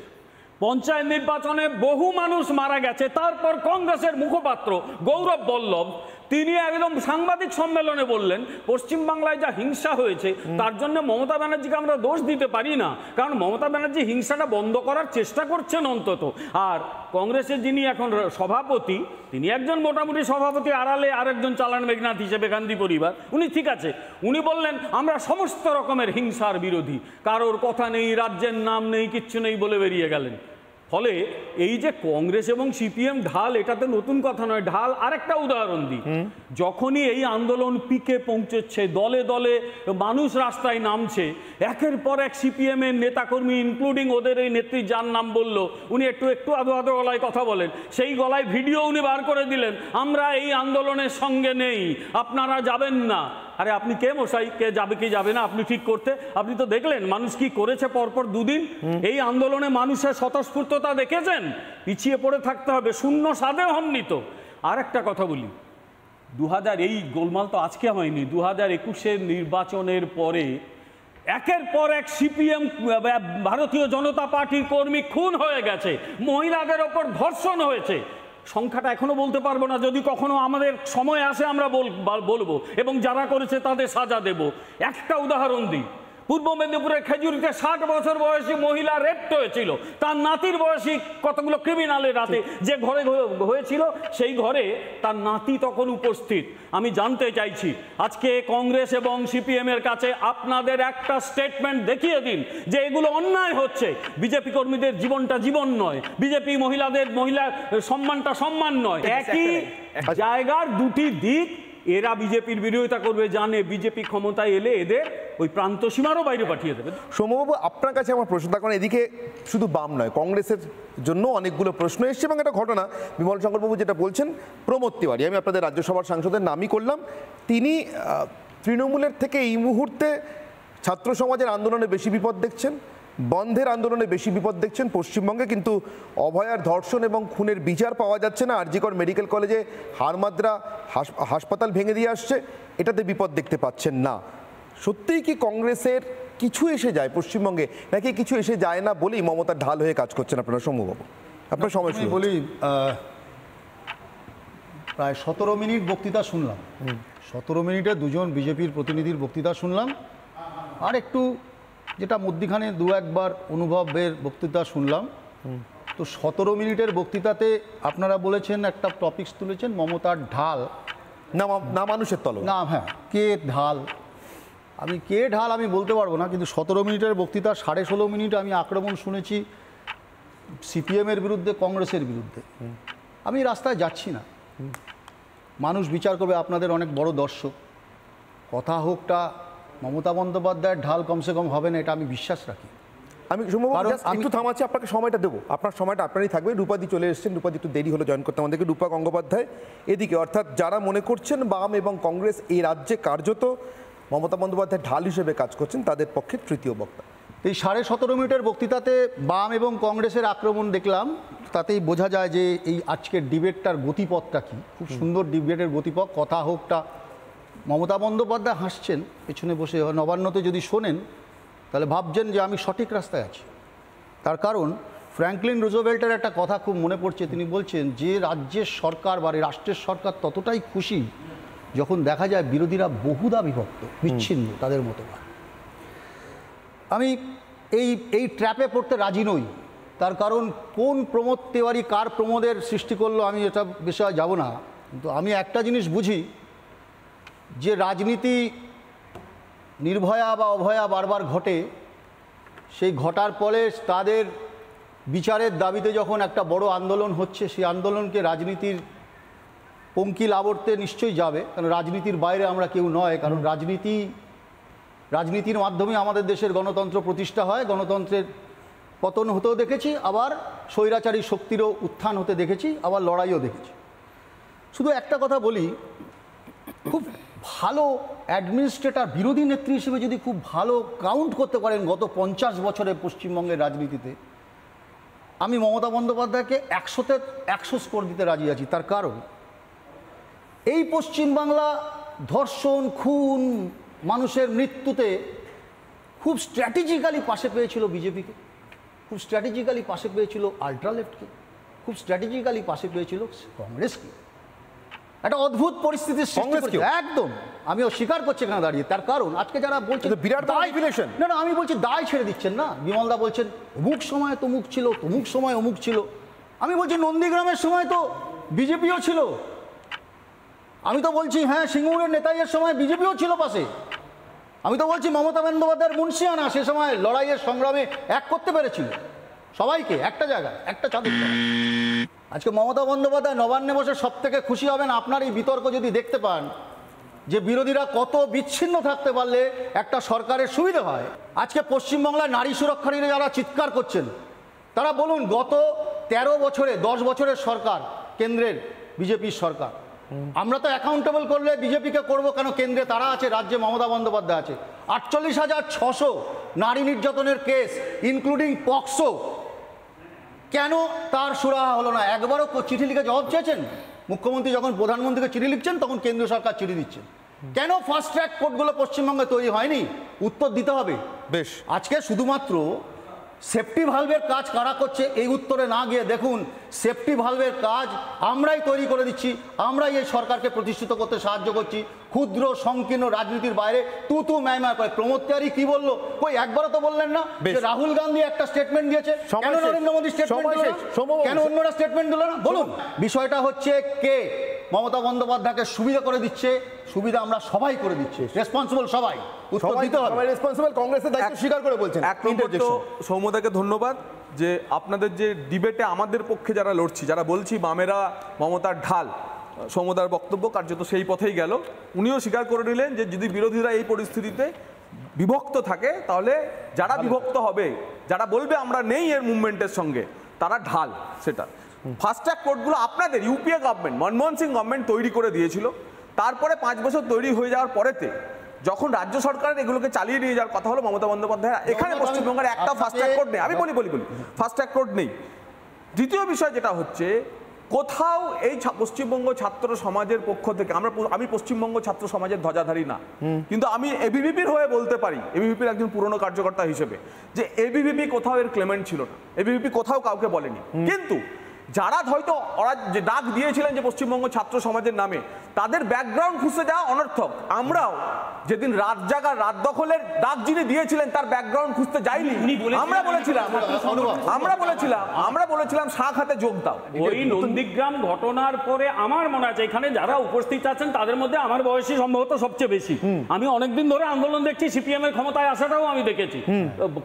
S6: পঞ্চায়েত নির্বাচনে বহু মানুষ মারা গেছে, তারপর কংগ্রেসের মুখপাত্র গৌরব বল্লভ তিনি একদম সাংবাদিক সম্মেলনে বললেন পশ্চিমবাংলায় যা হিংসা হয়েছে তার জন্য মমতা ব্যানার্জিকে আমরা দোষ দিতে পারি না, কারণ মমতা ব্যানার্জি হিংসাটা বন্ধ করার চেষ্টা করছেন অন্তত। আর কংগ্রেসের যিনি এখন সভাপতি, তিনি একজন মোটামুটি সভাপতি, আড়ালে আরেকজন চালান মেঘনাথ হিসেবে গান্ধী পরিবার, উনি ঠিক আছে, উনি বললেন আমরা সমস্ত রকমের হিংসার বিরোধী, কারোর কথা নেই, রাজ্যের নাম নেই, কিচ্ছু নেই বলে বেরিয়ে গেলেন। ফলে এই যে কংগ্রেস এবং সিপিএম ঢাল, এটাতে নতুন কথা নয়। ঢাল আরেকটা উদাহরণ দিই, যখনই এই আন্দোলন পিকে পৌঁছচ্ছে, দলে দলে মানুষ রাস্তায় নামছে, একের পর এক সিপিএম এর নেতাকর্মী ইনক্লুডিং ওদের এই নেত্রী যার নাম বলল, উনি একটু আধো আধো গলায় কথা বলেন, সেই গলায় ভিডিও উনি বার করে দিলেন, আমরা এই আন্দোলনের সঙ্গে নেই, আপনারা যাবেন না। আরে আপনি কে মশাই, কে যাবে কি যাবে না আপনি ঠিক করতে? আপনি তো দেখলেন মানুষ কি করেছে পরপর 2 দিন। এই আন্দোলনে মানুষের স্বতঃস্ফূর্ততা দেখেছেন? পিছিয়ে পড়ে থাকতে হবে, শূন্য সাধে হননি তো। আর একটা কথা বলি, 2000 এই গোলমাল তো আজকে হয়নি, 2021-এর নির্বাচনের পরে একের পর এক সিপিএম ভারতীয় জনতা পার্টির কর্মী খুন হয়ে গেছে, মহিলাদের ওপর ধর্ষণ হয়েছে। সংখ্যাটা এখনো বলতে পারবো না, যদি কখনো আমাদের সময় আসে আমরা বলবো, এবং যারা করেছে তাদের সাজা দেব। একটা উদাহরণ দিই, পূর্ব মেদিনীপুরের খেজুরিতে 60 বছর বয়সী মহিলা রেপ্ট হয়েছিল, তার নাতির বয়সী কতগুলো ক্রিমিনালের রাতে যে ঘরে হয়েছিল সেই ঘরে তার নাতি তখন উপস্থিত। আমি জানতে চাইছি আজকে কংগ্রেস এবং সিপিএম এর কাছে আপনাদের একটা স্টেটমেন্ট দেখিয়ে দিন যে এগুলো অন্যায় হচ্ছে। বিজেপি কর্মীদের জীবনটা জীবন নয়, বিজেপি মহিলাদের সম্মানটা সম্মান নয়, একই জায়গার দুটি দিক। এরা বিজেপির বিরোধিতা করবে, জানে বিজেপি ক্ষমতায় এলে এদের ওই প্রান্ত সীমারও বাইরে পাঠিয়ে দেবে।
S1: সৌম্যবাবু, আপনার কাছে আমার প্রশ্ন, তার কারণ এদিকে শুধু বাম নয়, কংগ্রেসের জন্য অনেকগুলো প্রশ্ন এসছে এবং একটা ঘটনা বিমল শঙ্করবাবু যেটা বলছেন, প্রমোদ তিওয়ারি, আমি আপনাদের রাজ্যসভার সাংসদের নামই করলাম, তিনি তৃণমূলের থেকে এই মুহূর্তে ছাত্র সমাজের আন্দোলনে বেশি বিপদ দেখছেন, বন্ধের আন্দোলনে বেশি বিপদ দেখছেন পশ্চিমবঙ্গে, কিন্তু অভয়ার ধর্ষণ এবং খুনের বিচার পাওয়া যাচ্ছে না। আরজিকর মেডিকেল কলেজে হাড়মাদ্রা হাসপাতাল ভেঙে দিয়ে আসছে, এটাতে বিপদ দেখতে পাচ্ছেন না। সত্যিই কি কংগ্রেসের কিছু এসে যায় পশ্চিমবঙ্গে, নাকি কিছু এসে যায় না বলেই মমতার ঢাল হয়ে কাজ করছেন আপনারা? সৌম্যবাবু, আপনার সময় শুরু।
S7: বলি, প্রায় 17 মিনিট বক্তৃতা শুনলাম, 17 মিনিটে দুজন বিজেপির প্রতিনিধির বক্তৃতা শুনলাম, আর একটু যেটা মধ্যিখানে দু একবার অনুভবের বক্তৃতা শুনলাম। তো 17 মিনিটের বক্তৃতাতে আপনারা বলেছেন, একটা টপিকস তুলেছেন মমতার ঢাল,
S1: না মানুষের তল
S7: না, হ্যাঁ, কে ঢাল, কে ঢাল আমি বলতে পারবো না, কিন্তু 17 মিনিটের বক্তৃতা 16.5 মিনিট আমি আক্রমণ শুনেছি সিপিএমের বিরুদ্ধে, কংগ্রেসের বিরুদ্ধে। আমি রাস্তায় যাচ্ছি না, মানুষ বিচার করবে, আপনাদের অনেক বড় দর্শক। কথা হোকটা মমতা বন্দ্যোপাধ্যায়ের ঢাল কমসে কম হবে না, এটা আমি বিশ্বাস রাখি।
S1: আমি একটু থামাচ্ছি, আপনাকে সময়টা দেবো, আপনার সময়টা আপনারই থাকবে। রূপাদি চলে এসেছেন, রূপাদি একটু দেরি হলো জয়েন করতে আমাদেরকে। রূপা গঙ্গোপাধ্যায় এদিকে, অর্থাৎ যারা মনে করছেন বাম এবং কংগ্রেস এই রাজ্যে কার্যত মমতা বন্দ্যোপাধ্যায়ের ঢাল হিসেবে কাজ করছেন, তাদের পক্ষে তৃতীয় বক্তা।
S7: এই 17.5 মিনিটের বক্তৃতাতে বাম এবং কংগ্রেসের আক্রমণ দেখলাম, তাতেই বোঝা যায় যে এই আজকের ডিবেটটার গতিপথটা কি। খুব সুন্দর ডিবেটের গতিপথ। কথা হোকটা মমতা বন্দ্যোপাধ্যায় হাসছেন পেছনে বসে, নবান্নতে যদি শোনেন তাহলে ভাবছেন যে আমি সঠিক রাস্তায় আছি। তার কারণ ফ্র্যাঙ্কলিন রুজভেল্টের একটা কথা খুব মনে পড়ছে, তিনি বলছেন যে রাজ্যের সরকার বা রাষ্ট্রের সরকার ততটাই খুশি যখন দেখা যায় বিরোধীরা বহুদা বিভক্ত, বিচ্ছিন্ন তাদের মতো। আমি এই ট্র্যাপে পড়তে রাজি নই। তার কারণ কোন প্রমোদ তিওয়ারি কার প্রমোদের সৃষ্টি করলো আমি এটা বিষয়ে যাব না, কিন্তু আমি একটা জিনিস বুঝি যে রাজনীতি নির্ভয়া বা অভয়া বারবার ঘটে, সেই ঘটার ফলে তাদের বিচারের দাবিতে যখন একটা বড় আন্দোলন হচ্ছে, সেই আন্দোলনকে রাজনীতির পঙ্কিল আবর্তে নিশ্চয়ই যাবে, কারণ রাজনীতির বাইরে আমরা কেউ নয়। কারণ রাজনীতির মাধ্যমে আমাদের দেশের গণতন্ত্র প্রতিষ্ঠা হয়, গণতন্ত্রের পতন হতেও দেখেছি, আবার স্বৈরাচারী শক্তিরও উত্থান হতে দেখেছি, আবার লড়াইও দেখেছি। শুধু একটা কথা বলি, খুব ভালো অ্যাডমিনিস্ট্রেটর, বিরোধী নেত্রী হিসেবে যদি খুব ভালো কাউন্ট করতে পারেন গত 50 বছরে পশ্চিমবঙ্গের রাজনীতিতে, আমি মমতা বন্দ্যোপাধ্যায়কে 100-তে 100 স্কোর দিতে রাজি আছি। তার কারণ এই পশ্চিমবাংলা ধর্ষণ, খুন, মানুষের মৃত্যুতে খুব স্ট্র্যাটেজিক্যালি পাশে পেয়েছিল বিজেপিকে, খুব স্ট্র্যাটেজিক্যালি পাশে পেয়েছিল আল্ট্রালেফটকে, খুব স্ট্র্যাটেজিক্যালি পাশে পেয়েছিল কংগ্রেসকে। একটা অদ্ভুত পরিস্থিতির সৃষ্টি করেছে একদম, আমি অস্বীকার করছি এখানে দাঁড়িয়ে। তার কারণ আজকে যারা বলছেন
S1: বিরাট ম্যানিপুলেশন,
S7: না আমি বলছি দায় ছেড়ে দিচ্ছেন না। বিমলদা বলছেন অমুক সময় তমুক ছিল, তমুক সময় অমুক ছিল। আমি বলছি নন্দীগ্রামের সময় তো বিজেপিও ছিল। আমি তো বলছি হ্যাঁ, সিঙ্গুরের নেতাইয়ের সময় বিজেপিও ছিল পাশে। আমি তো বলছি মমতা বন্দ্যোপাধ্যায়ের মুন্সিয়ানা সে সময় লড়াইয়ের সংগ্রামে এক করতে পেরেছিল সবাইকে, একটা জায়গায়, একটা চাঁদের তলায়। আজকে মমতা বন্দ্যোপাধ্যায় নবান্নে বসে সব থেকে খুশি হবেন আপনার এই বিতর্ক যদি দেখতে পান, যে বিরোধীরা কত বিচ্ছিন্ন থাকতে পারলে একটা সরকারের সুবিধা হয়। আজকে পশ্চিমবাংলায় নারী সুরক্ষারীরা যারা চিৎকার করছেন, তারা বলুন গত 13 বছরে 10 বছরের সরকার, কেন্দ্রের বিজেপির সরকার, আমরা তো অ্যাকাউন্টেবল করলে বিজেপিকে করব কেন? কেন্দ্রে তারা আছে, রাজ্যে মমতা বন্দ্যোপাধ্যায় আছে। 48,600 নারী নির্যাতনের কেস ইনক্লুডিং পক্সো, কেন তার সুরাহা হলো না? একবারও চিঠি লিখে জবাব চেয়েছেন? মুখ্যমন্ত্রী যখন প্রধানমন্ত্রীকে চিঠি লিখছেন তখন কেন্দ্রীয় সরকার চিঠি দিচ্ছেন। কেন ফাস্ট ট্র্যাক কোর্টগুলো পশ্চিমবঙ্গে তৈরি হয়নি? উত্তর দিতে হবে।
S1: বেশ,
S7: আজকে শুধুমাত্র সেফটি ভালভের কাজ কারা করছে এই উত্তরে না গিয়ে দেখুন সেফটি ভালভের কাজ আমরাই তৈরি করে দিচ্ছি, আমরাই এই সরকারকে প্রতিষ্ঠিত করতে সাহায্য করছি। ক্ষুদ্র সংকীর্ণ রাজনীতির বাইরে তু ম্যায় করে প্রমোদ তিওয়ারি কি বললো, কই একবারও তো বললেন না যে রাহুল গান্ধী একটা স্টেটমেন্ট দিয়েছে, কেন নরেন্দ্র মোদী স্টেটমেন্ট দিল না, কেন অন্যরা স্টেটমেন্ট দিল না? বলুন, বিষয়টা হচ্ছে কে মমতা বন্দ্যোপাধ্যায়কে সুবিধা করে দিচ্ছে, সুবিধা আমরা সবাই করে দিচ্ছি, রেসপন্সিবল সবাই, উত্তর দিতে হবে।
S1: সবাই রেসপন্সিবল, কংগ্রেসের দায়িত্ব স্বীকার করে বলছেন।
S4: এক নম্বর তো সৌম্যদাকে ধন্যবাদ যে আপনাদের যে ডিবেটে আমাদের পক্ষে যারা লড়ছি, যারা বলছি বামেরা মমতার ঢাল, সৌম্যদার বক্তব্য কার্যত সেই পথেই গেল। উনিও স্বীকার করে নিলেন যে যদি বিরোধীরা এই পরিস্থিতিতে বিভক্ত থাকে তাহলে যারা বিভক্ত হবে, যারা বলবে আমরা নেই এর মুভমেন্টের সঙ্গে, তারা ঢাল। সেটা ফাস্ট ট্র্যাক কোর্টগুলো আপনাদের UPA government, Manmohan Singh government তৈরি করে দিয়েছিল। তারপরে 5 বছর তৈরি হয়ে যাওয়ার পরেতে যখন রাজ্য সরকারের এগুলোকে চালিয়ে নিয়ে যাওয়ার কথা হলো মমতা বন্দ্যোপাধ্যায়, এখানে পশ্চিমবঙ্গের একটা ফাস্ট ট্র্যাক কোর্ট নেই। আমি বলি ফাস্ট ট্র্যাক কোর্ট নেই। দ্বিতীয় বিষয় যেটা হচ্ছে, কোথাও এই পশ্চিমবঙ্গ ছাত্র সমাজের পক্ষ থেকে আমি পশ্চিমবঙ্গ ছাত্র সমাজের ধ্বজাধারী না, কিন্তু আমি এবিভিপির হয়ে বলতে পারি, এবিভিপির একজন পুরনো কার্যকর্তা হিসেবে, যে এবিভিপি কোথাও এর ক্লেমেন্ট ছিল না, এবিভিপি কোথাও কাউকে বলেনি। কিন্তু যারা হয়তো ওরা যে ডাক দিয়েছিলেন যে পশ্চিমবঙ্গ ছাত্র সমাজের নামে, তাদের ব্যাকগ্রাউন্ড খুঁজতে যাওয়া অনর্থক। আমরাও যেদিন রাত জাগার রাত দখলের ডাক যিনি দিয়েছিলেন তার ব্যাকগ্রাউন্ড খুঁজতে যাইনি। আমরা বলেছিলাম শাখ হাতে যোগ দাও।
S6: ওই নন্দীগ্রাম ঘটনার পরে আমার মনে আছে এখানে যারা উপস্থিত আছেন তাদের মধ্যে আমার বয়সী সম্ভবত সবচেয়ে বেশি। আমি অনেকদিন ধরে আন্দোলন দেখছি, সিপিএম এর ক্ষমতায় আসাটাও আমি দেখেছি,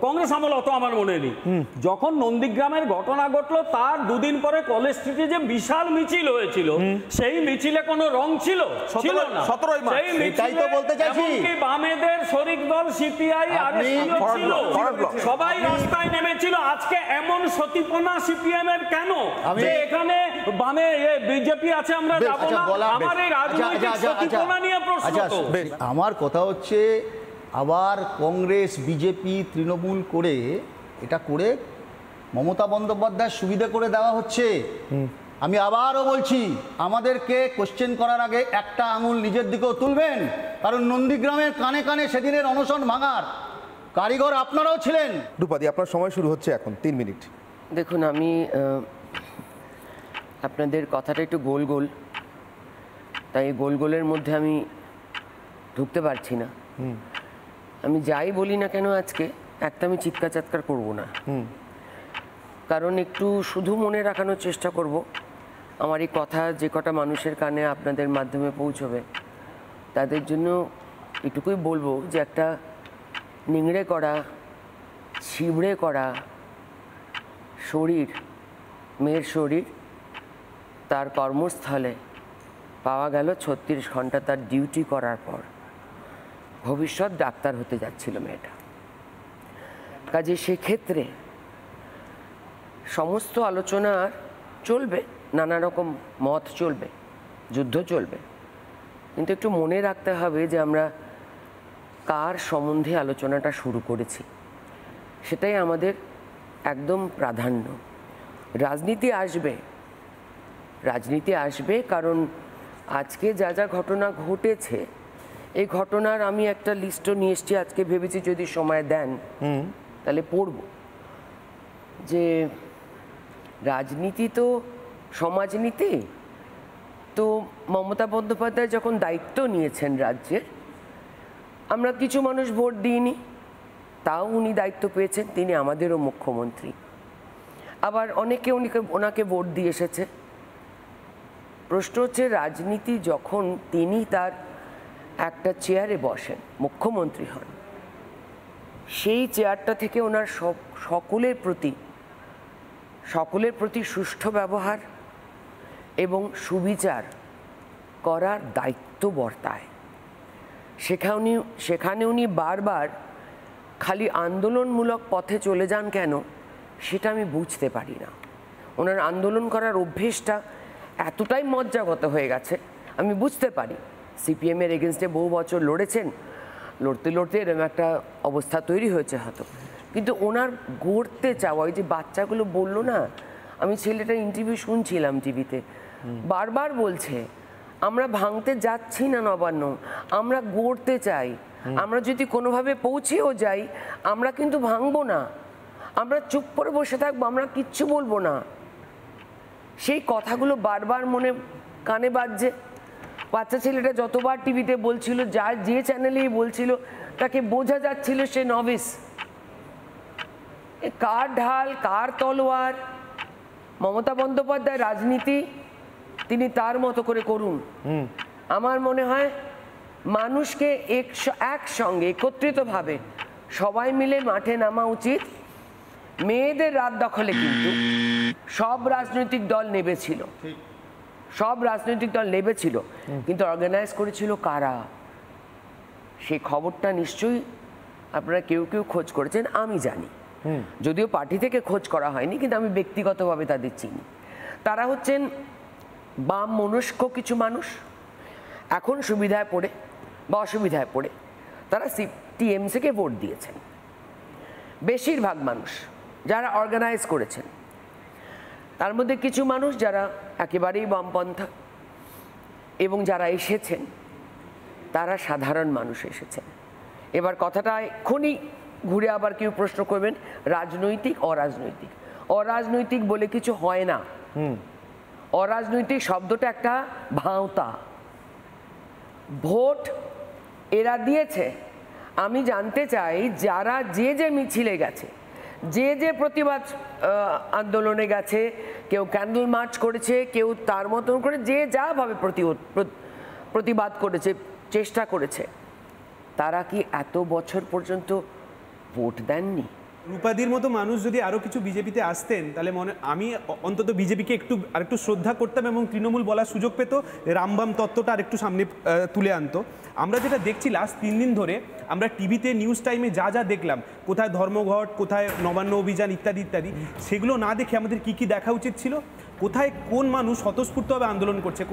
S6: কংগ্রেস আমল অত আমার মনে নেই। যখন নন্দীগ্রামের ঘটনা ঘটলো তার দুদিন পরে কলেজ স্ট্রিটে যে বিশাল মিছিল হয়েছিল, সেই মিছিলে কোনো রং ছিল না।
S4: 17 মার্চ
S7: সেটাই তো বলতে চাইছি,
S6: বামেদের শরিক দল সিপিআই আর সবাই রাস্তায় নেমেছিল। আজকে এমন সতীপনা সিপিএম এর কেন যে এখানে বামে বিজেপি আছে আমরা যাব না? আমার এই রাজনৈতিক সতীপনা নিয়ে প্রশ্ন।
S7: আমার কথা হচ্ছে আবার কংগ্রেস বিজেপি তৃণমূল করে এটা করে মমতা বন্দ্যোপাধ্যায় সুবিধা করে দেওয়া হচ্ছে। আমি আবারও বলছি, আমাদেরকে কোশ্চেন করার আগে একটা আঙুল নিজের দিকেও তুলবেন, কারণ নন্দীগ্রামের কানে কানে সেদিনের অনশন ভাঙার কারিগর আপনারাও ছিলেন।
S1: রূপাদি, আপনার সময় শুরু হচ্ছে এখন, 3 মিনিট।
S8: দেখুন, আমি আপনাদের কথাটা একটু গোল গোল, তাই গোলের মধ্যে আমি ঢুকতে পারছি না। আমি যাই বলি না কেন আজকে একটা আমি চিৎকার চাৎকার করবো না, কারণ একটু শুধু মনে রাখানোর চেষ্টা করব আমার এই কথা যে কটা মানুষের কানে আপনাদের মাধ্যমে পৌঁছবে তাদের জন্য এটুকুই বলবো যে একটা নিংড়ে করা ছিবড়ে করা শরীর, মেয়ের শরীর, তার কর্মস্থলে পাওয়া গেল 36 ঘন্টা তার ডিউটি করার পর। ভবিষ্যৎ ডাক্তার হতে যাচ্ছিল মেয়েটা। কাজে সেক্ষেত্রে সমস্ত আলোচনা চলবে, নানা রকম মত চলবে, যুদ্ধ চলবে, কিন্তু একটু মনে রাখতে হবে যে আমরা কার সম্বন্ধে আলোচনাটা শুরু করেছি, সেটাই আমাদের একদম প্রাধান্য। রাজনীতি আসবে কারণ আজকে যা যা ঘটনা ঘটেছে, এই ঘটনার আমি একটা লিস্টও নিয়ে এসেছি, আজকে ভেবেছি যদি সময় দেন তাহলে পড়ব। যে রাজনীতি তো সমাজনীতি, তো মমতা বন্দ্যোপাধ্যায় যখন দায়িত্ব নিয়েছেন রাজ্যের, আমরা কিছু মানুষ ভোট দিইনি, তাও উনি দায়িত্ব পেয়েছেন, তিনি আমাদেরও মুখ্যমন্ত্রী। আবার অনেকে ওনাকে ভোট দিয়ে এসেছে। প্রশ্ন হচ্ছে, রাজনীতি যখন তিনি তার একটা চেয়ারে বসেন, মুখ্যমন্ত্রী হন, সেই চেয়ারটা থেকে ওনার সকলের প্রতি সুষ্ঠু ব্যবহার এবং সুবিচার করার দায়িত্ব বর্তায়। সেখানে উনি বারবার খালি আন্দোলনমূলক পথে চলে যান কেন, সেটা আমি বুঝতে পারি না। ওনার আন্দোলন করার অভ্যেসটা এতটাই মজ্জাগত হয়ে গেছে, আমি বুঝতে পারি সিপিএমের এগেনস্টে বহু বছর লড়েছেন, লড়তে এরকম একটা অবস্থা তৈরি হয়েছে হয়তো, কিন্তু ওনার গড়তে চাওয়া, ওই যে বাচ্চাগুলো বললো না, আমি ছেলেটার ইন্টারভিউ শুনছিলাম টিভিতে, বারবার বলছে আমরা ভাঙতে যাচ্ছি না নবান্ন, আমরা গড়তে চাই, আমরা যদি কোনোভাবে পৌঁছেও যাই আমরা কিন্তু ভাঙবো না, আমরা চুপ করে বসে থাকবো, আমরা কিচ্ছু বলবো না। সেই কথাগুলো বারবার মনে কানে বাজছে। বাচ্চা ছেলেটা যতবার টিভিতে বলছিল, যে চ্যানেলেই বলছিল, তাকে বোঝা যাচ্ছিল সে নভিস। কার ঢাল কার তলোয়ার, মমতা বন্দ্যোপাধ্যায় রাজনীতি তিনি তার মতো করে করুন। আমার মনে হয় মানুষকে একসঙ্গে একত্রিতভাবে সবাই মিলে মাঠে নামা উচিত। মেয়েদের রাত দখলে কিন্তু সব রাজনৈতিক দল নেমেছিল, কিন্তু অর্গানাইজ করেছিল কারা? সেই খবরটা নিশ্চয়ই আপনারা কেউ কেউ খোঁজ করেছেন, আমি জানি। যদিও পার্টি থেকে খোঁজ করা হয়নি, কিন্তু আমি ব্যক্তিগতভাবে তাদের চিনি। তারা হচ্ছেন বাম মনস্ক কিছু মানুষ, এখন সুবিধায় পড়ে বা অসুবিধায় পড়ে তারা টিএমসিকে ভোট দিয়েছেন। বেশিরভাগ মানুষ যারা অর্গানাইজ করেছেন, তার মধ্যে কিছু মানুষ যারা একেবারেই বামপন্থা, এবং যারা এসেছেন তারা সাধারণ মানুষ এসেছেন। এবার কথাটা এক্ষুনি ঘুরে আবার কেউ প্রশ্ন করবেন রাজনৈতিক অরাজনৈতিক। অরাজনৈতিক বলে কিছু হয় না। অরাজনৈতিক শব্দটা একটা ভাঁওতা। ভোট এরা দিয়েছে। আমি জানতে চাই যারা যে মিছিলে গেছে, যে প্রতিবাদ আন্দোলনে গেছে, কেউ ক্যান্ডেল মার্চ করেছে, কেউ তার মতন করে যে যাভাবে প্রতিবাদ করেছে, চেষ্টা করেছে, তারা কি এত বছর পর্যন্ত ভোট দেননি?
S5: রূপাদির মতো মানুষ যদি আরও কিছু বিজেপিতে আসতেন, তাহলে আমি অন্তত বিজেপিকে আরেকটু শ্রদ্ধা করতাম, এবং তৃণমূল বলার সুযোগ পেত, রামবাম তত্ত্বটা আরেকটু সামনে তুলে আনতো। আমরা যেটা দেখছি লাস্ট 3 দিন ধরে, আমরা টিভিতে নিউজ টাইমে যা দেখলাম, কোথায় ধর্মঘট, কোথায় নবান্ন অভিযান ইত্যাদি ইত্যাদি, সেগুলো না দেখে আমাদের কি দেখা উচিত ছিল? কোথায় কোন মানুষ স্বতঃস্ফূর্তভাবে আন্দোলন করছে?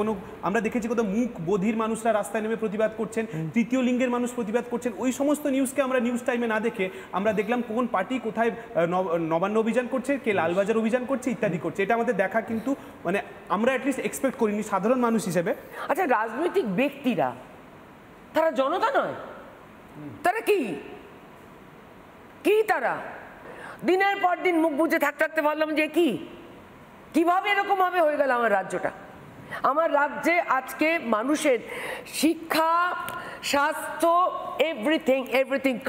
S5: আমরা দেখেছি কোথাও মুখ বধির মানুষরা রাস্তায় নেমে প্রতিবাদ করছেন, তৃতীয় লিঙ্গের মানুষ প্রতিবাদ করছেন। ওই সমস্ত নিউজকে আমরা নিউজ টাইমে না দেখে আমরা দেখলাম কোন পার্টি কোথায় নবান্ন অভিযান করছে, কে লালবাজার অভিযান করছে ইত্যাদি করছে। এটা আমাদের দেখা কিন্তু আমরা অ্যাটলিস্ট এক্সপেক্ট করিনি সাধারণ মানুষ হিসেবে।
S8: আচ্ছা, রাজনৈতিক ব্যক্তিরা তারা জনতা নয়? তারা কি তারা দিনের পর দিন মুখ বুজে থাকতে পারলাম যে কিভাবে এরকম ভাবে হয়ে গেল আমার রাজ্যটা? আমার রাজ্যে আজকে মানুষের শিক্ষা, স্বাস্থ্য, এভরিথিং,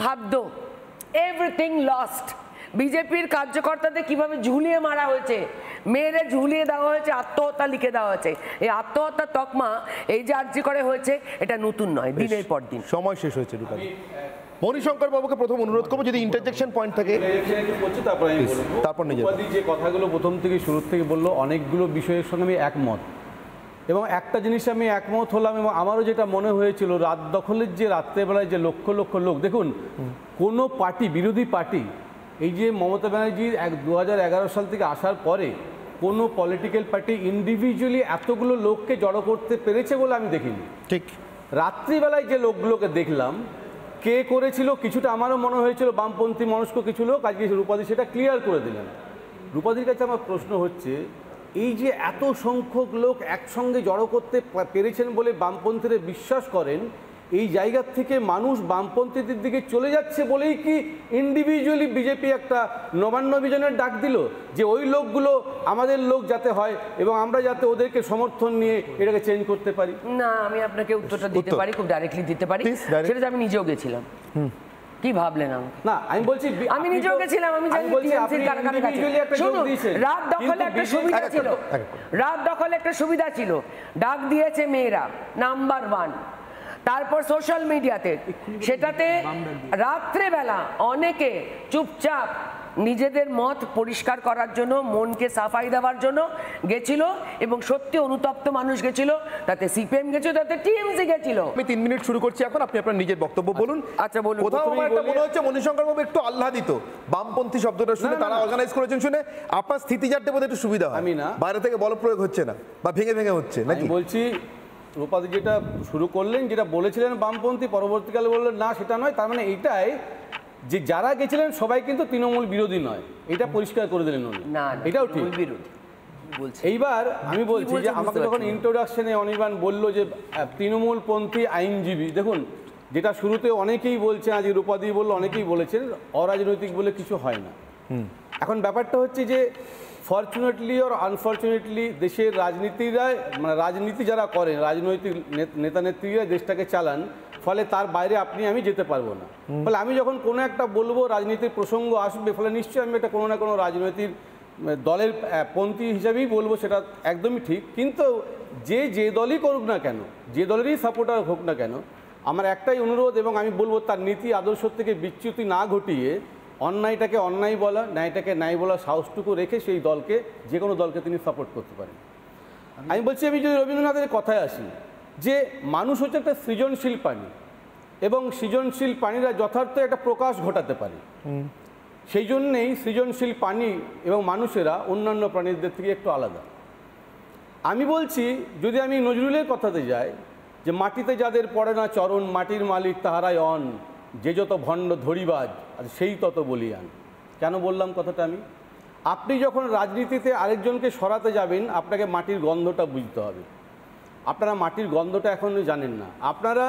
S8: খাদ্য, এভরিথিং লস্ট। বিজেপির কার্যকর্তাদের কিভাবে ঝুলিয়ে মারা হয়েছে, মেয়েরে ঝুলিয়ে দেওয়া হয়েছে, আত্মহত্যা লিখে দেওয়া হয়েছে। এই আত্মহত্যার তকমা এই যে আর্জি করে হয়েছে, এটা নতুন নয়, দিনের পর দিন।
S1: সময় শেষ হয়েছে। মণিশঙ্কর বাবুকে প্রথম অনুরোধ করবো, যদি ইন্টারজেকশন পয়েন্ট থাকে তারপর
S9: যে কথাগুলো প্রথম থেকে শুরু থেকে বললো, অনেকগুলো বিষয়ের সঙ্গে আমি একমত, এবং একটা জিনিস আমি একমত হলাম, এবং আমারও যেটা মনে হয়েছিল রাত দখলের যে রাত্রেবেলায় যে লক্ষ লক্ষ লোক, দেখুন কোনো পার্টি, বিরোধী পার্টি, এই যে মমতা ব্যানার্জি 2011 সাল থেকে আসার পরে কোনো পলিটিক্যাল পার্টি ইন্ডিভিজুয়ালি এতগুলো লোককে জড়ো করতে পেরেছে বলে আমি দেখিনি।
S1: ঠিক
S9: রাত্রিবেলায় যে লোকগুলোকে দেখলাম, কে করেছিল, কিছুটা আমারও মনে হয়েছিল বামপন্থী মনস্ক কিছু লোক, আজকে রূপাদি সেটা ক্লিয়ার করে দিলেন। রূপাদির কাছে আমার প্রশ্ন হচ্ছে, এই যে এত সংখ্যক লোক একসঙ্গে জড়ো করতে পেরেছেন বলে বামপন্থীরা বিশ্বাস করেন, এই জায়গা থেকে মানুষ বামপন্থীদের দিকে চলে যাচ্ছে বলেই কি ইন্ডিভিজুয়ালি বিজেপি একটা নবান্ন অভিযানের ডাক দিল, যে ওই লোকগুলো আমাদের লোক যাতে হয় এবং আমরা যাতে ওদেরকে সমর্থন নিয়ে এটাকে চেঞ্জ করতে পারি?
S8: না, আমি আপনাকে উত্তরটা দিতে পারি, খুব ডাইরেক্টলি দিতে পারি। সেটা আমি নিজেও গেছিলাম। কি ভাবলেন?
S9: না, আমি বলছি
S8: আমি নিজেও গেছিলাম, আমি জানি টিএমসির কারাগারে কাছে। শুনুন, রাত দখলে একটা সুবিধা ছিল, রাত দখলে একটা সুবিধা ছিল, ডাক দিয়েছে মেয়েরা নাম্বার 1। তারপর সোশ্যাল মিডিয়াতে সেটাতে রাত্রেবেলা অনেকে চুপচাপ নিজেদের মত পরিষ্কার করার জন্য, মনকে সাফাই দেওয়ার জন্য গেছিল, এবং সত্যি অনুতপ্ত মানুষ গেছিল, তাতে সিপিএম গেছিল, তাতে টিএমসি গেছিল।
S1: আমি 3 মিনিট শুরু করছি এখন, আপনি আপনার নিজের বক্তব্য বলুন।
S8: আচ্ছা বলুন।
S1: কোথাও আমার একটা মনে হচ্ছে মণিশঙ্কর বাবু একটু আহ্লাদিত বামপন্থী শব্দটা শুনে, তারা অর্গানাইজ করেছেন শুনে আপনার স্থিতিজারটা বোধহয় একটু সুবিধা হয়।
S9: আমি না,
S1: বাইরে থেকে বল প্রয়োগ হচ্ছে না বা ভেঙে ভেঙে হচ্ছে নাকি?
S9: বলছি রূপাদি যেটা শুরু করলেন, যেটা বলেছিলেন বামপন্থী, পরবর্তীকালে বললেন না সেটা নয়, তার মানে এইটাই যে যারা গেছিলেন সবাই কিন্তু তৃণমূল বিরোধী নয়, এটা পরিষ্কার করে দিলেন উনি।
S8: না,
S9: এটাও ঠিক
S8: বিরোধী বলছি।
S9: এইবার আমি বলছি যে আমাকে যখন ইন্ট্রোডাকশনে অনির্বাণ বলল যে তৃণমূলপন্থী আইনজীবী, দেখুন যেটা শুরুতে অনেকেই বলছেন, আজ রূপাদি বললো, অনেকেই বলেছেন অরাজনৈতিক বলে কিছু হয় না। এখন ব্যাপারটা হচ্ছে যে ফরচুনেটলি আর আনফর্চুনেটলি দেশের রাজনীতি যারা করেন, রাজনৈতিক নেতা নেত্রীরা দেশটাকে চালান, ফলে তার বাইরে আমি যেতে পারবো না। ফলে আমি যখন কোনো একটা বলবো, রাজনীতির প্রসঙ্গ আসবে, ফলে নিশ্চয়ই আমি এটা কোনো না কোনো রাজনৈতিক দলের পন্থী হিসাবেই বলবো, সেটা একদমই ঠিক। কিন্তু যে দলই করুক না কেন, যে দলেরই সাপোর্টার হোক না কেন, আমার একটাই অনুরোধ, এবং আমি বলবো তার নীতি আদর্শ থেকে বিচ্যুতি না ঘটিয়ে অন্যায়টাকে অন্যায় বলা, ন্যায়টাকে ন্যায় বলা সাহসটুকু রেখে সেই দলকে, যে কোনো দলকে তিনি সাপোর্ট করতে পারেন। আমি বলছি, আমি যদি রবীন্দ্রনাথের কথায় আসি, যে মানুষ হচ্ছে একটা সৃজনশীল প্রাণী, এবং সৃজনশীল প্রাণীরা যথার্থ একটা প্রকাশ ঘটাতে পারে। সেই জন্যেই সৃজনশীল প্রাণী এবং মানুষেরা অন্যান্য প্রাণীদের থেকে একটু আলাদা। আমি বলছি, যদি আমি নজরুলের কথাতে যাই, যে মাটিতে যাদের পড়ে না চরণ, মাটির মালিক তাহারাই অন, যে যত ভণ্ড ধরিবাজ আর সেই তত বলিয়ান। কেন বললাম কথাটা? আপনি যখন রাজনীতিতে আরেকজনকে সরাতে যাবেন, আপনাকে মাটির গন্ধটা বুঝতে হবে। আপনারা মাটির গন্ধটা এখনও জানেন না। আপনারা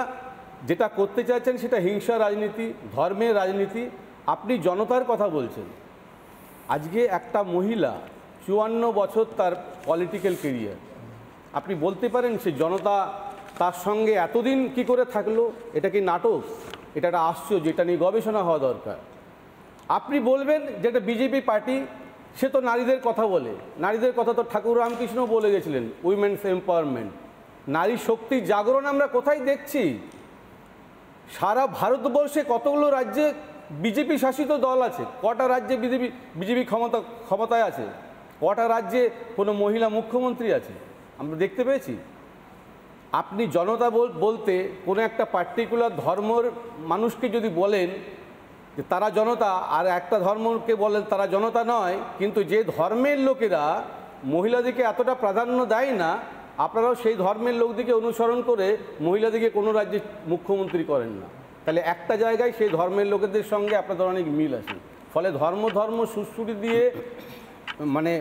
S9: যেটা করতে চাইছেন সেটা হিংসা রাজনীতি, ধর্মের রাজনীতি। আপনি জনতার কথা বলছেন। আজকে একটা মহিলা 54 বছর তার পলিটিক্যাল কেরিয়ার, আপনি বলতে পারেন সে জনতা তার সঙ্গে এতদিন কি করে থাকলো? এটা কি নাটক? এটা একটা আশ্চর্য, এটা নিয়ে গবেষণা হওয়া দরকার। আপনি বলবেন যেটা বিজেপি পার্টি, সে তো নারীদের কথা বলে। নারীদের কথা তো ঠাকুর রামকৃষ্ণ বলে গেছিলেন, উইমেন্স এম্পাওয়ারমেন্ট, নারী শক্তির জাগরণ আমরা কোথায় দেখছি? সারা ভারতবর্ষে কতগুলো রাজ্যে বিজেপি শাসিত দল আছে? কটা রাজ্যে বিজেপি ক্ষমতায় আছে? কটা রাজ্যে কোনো মহিলা মুখ্যমন্ত্রী আছে? আমরা দেখতে পেয়েছি। আপনি জনতা বলতে কোনো একটা পার্টিকুলার ধর্মের মানুষকে যদি বলেন যে তারা জনতা, আর একটা ধর্মকে বলেন তারা জনতা নয়, কিন্তু যে ধর্মের লোকেরা মহিলাদেরকে এতটা প্রাধান্য দেয় না, আপনারাও সেই ধর্মের লোকদিকে অনুসরণ করে মহিলাদিকে কোনো রাজ্যে মুখ্যমন্ত্রী করেন না। তাহলে একটা জায়গায় সেই ধর্মের লোকেদের সঙ্গে আপনাদের অনেক মিল আছে। ফলে ধর্ম সুশ্রুতি দিয়ে, মানে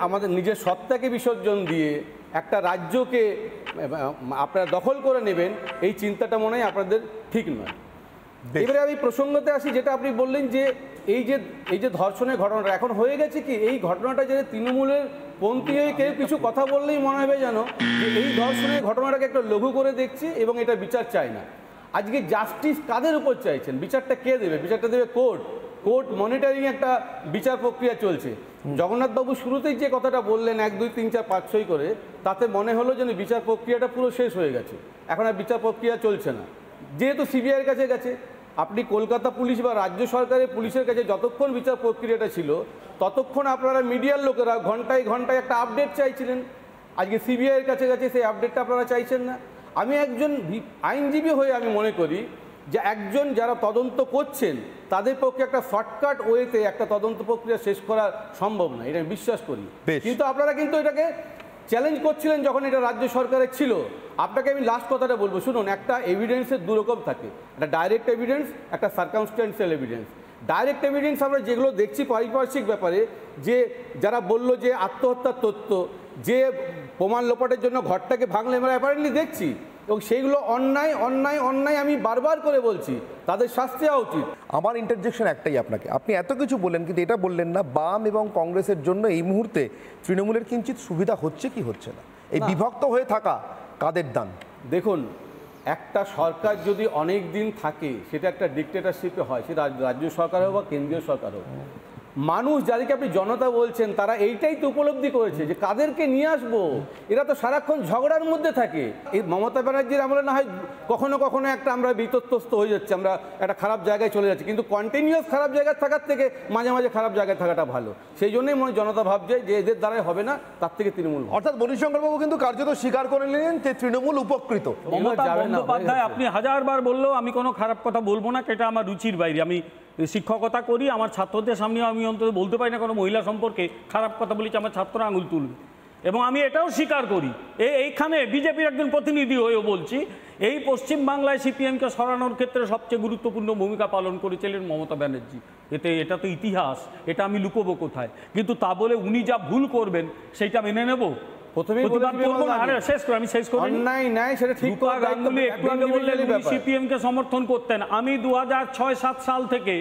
S9: আমাদের নিজের সত্তাকে বিসর্জন দিয়ে একটা রাজ্যকে আপনারা দখল করে নেবেন, এই চিন্তাটা মনে হয় আপনাদের ঠিক নয়। এবারে আমি প্রসঙ্গতে আসি, যেটা আপনি বললেন যে এই যে ধর্ষণের ঘটনাটা এখন হয়ে গেছে কি, এই ঘটনাটা যে তৃণমূলের পন্থী হয়ে কেউ কিছু কথা বললেই মনে হবে যেন যে এই ধর্ষণের ঘটনাটাকে একটা লঘু করে দেখছি এবং এটা বিচার চাই না। আজকে জাস্টিস কাদের উপর চাইছেন? বিচারটা কে দেবে? বিচারটা দেবে কোর্ট মনিটরিং একটা বিচার প্রক্রিয়া চলছে। জগন্নাথবাবু শুরুতেই যে কথাটা বললেন 1, 2, 3, 4, 5, 6 করে, তাতে মনে হলো যেন বিচার প্রক্রিয়াটা পুরো শেষ হয়ে গেছে, এখন আর বিচার প্রক্রিয়া চলছে না। যেহেতু সিবিআইয়ের কাছে গেছে, আপনি কলকাতা পুলিশ বা রাজ্য সরকারের পুলিশের কাছে যতক্ষণ বিচার প্রক্রিয়াটা ছিল, ততক্ষণ আপনারা মিডিয়ার লোকেরা ঘন্টায় ঘন্টায় একটা আপডেট চাইছিলেন। আজকে সিবিআইয়ের কাছে গেছে, সেই আপডেটটা আপনারা চাইছেন না। আমি একজন আইনজীবী হয়ে আমি মনে করি যে একজন যারা তদন্ত করছেন তাদের পক্ষে একটা শর্টকাট ওয়েতে একটা তদন্ত প্রক্রিয়া শেষ করা সম্ভব না, এটা আমি বিশ্বাস করি। কিন্তু আপনারা কিন্তু এটাকে চ্যালেঞ্জ করছিলেন যখন এটা রাজ্য সরকারের ছিল। আপনাকে আমি লাস্ট কথাটা বলবো, শুনুন, একটা এভিডেন্সের দুরকম থাকে, একটা ডাইরেক্ট এভিডেন্স, একটা সার্কামস্ট্যান্সিয়াল এভিডেন্স। ডাইরেক্ট এভিডেন্স আমরা যেগুলো দেখছি পারিপার্শ্বিক ব্যাপারে, যে যারা বললো যে আত্মহত্যার তথ্য, যে প্রমাণ লোপাটের জন্য ঘরটাকে ভাঙলে আমরা অ্যাপারেন্টলি দেখছি, এবং সেইগুলো অন্যায় অন্যায় অন্যায় আমি বারবার করে বলছি, তাদের শাস্তি হওয়া উচিত।
S1: আমার ইন্টারজেকশন একটাই আপনাকে, আপনি এত কিছু বললেন কিন্তু এটা বললেন না বাম এবং কংগ্রেসের জন্য এই মুহূর্তে তৃণমূলের কিঞ্চিত সুবিধা হচ্ছে কি হচ্ছে না? এই বিভক্ত হয়ে থাকা কাদের দান?
S9: দেখুন, একটা সরকার যদি অনেক দিন থাকে সেটা একটা ডিক্টেটরশিপে হয়, সেটা রাজ্য সরকার হোক বা কেন্দ্রীয় সরকার হোক। মানুষ যাদেরকে আপনি জনতা বলছেন তারা এইটাই তো উপলব্ধি করেছে যে কাদেরকে নিয়ে আসবো, এরা তো সারাক্ষণ ঝগড়ার মধ্যে থাকে। এই মমতা ব্যানার্জির আমলে না হয় কখনো কখনো একটা আমরা বিতর্কস্থ হয়ে যাচ্ছি, আমরা একটা খারাপ জায়গায় চলে যাচ্ছি, কিন্তু কন্টিনিউয়াস খারাপ জায়গায় থাকার থেকে মাঝে মাঝে খারাপ জায়গায় থাকাটা ভালো। সেই জন্যই মনে জনতা ভাবছে যে এদের দ্বারাই হবে না, তার থেকে তৃণমূল।
S1: অর্থাৎ মণিশঙ্করবাবু কিন্তু কার্যত স্বীকার করে নিলেন যে তৃণমূল উপকৃত।
S6: মমতা বন্দ্যোপাধ্যায় আপনি হাজারবার বললেও আমি কোনো খারাপ কথা বলবো না, এটা আমার রুচির বাইরে। আমি শিক্ষকতা করি, আমার ছাত্রদের সামনে আমি অন্তত বলতে পারি না কোনো মহিলা সম্পর্কে খারাপ কথা বলেছি, আমার ছাত্ররা আঙুল তুলবে। এবং আমি এটাও স্বীকার করি, এইখানে বিজেপির একজন প্রতিনিধি হয়েও বলছি, এই পশ্চিমবাংলায় সিপিএমকে সরানোর ক্ষেত্রে সবচেয়ে গুরুত্বপূর্ণ ভূমিকা পালন করেছিলেন মমতা ব্যানার্জি। এটা তো ইতিহাস, এটা আমি লুকোবো কোথায়? কিন্তু তা বলে উনি যা ভুল করবেন সেইটা মেনে নেব? সিপিএম কে সমর্থন করতেন। আমি 2006-7 সাল থেকে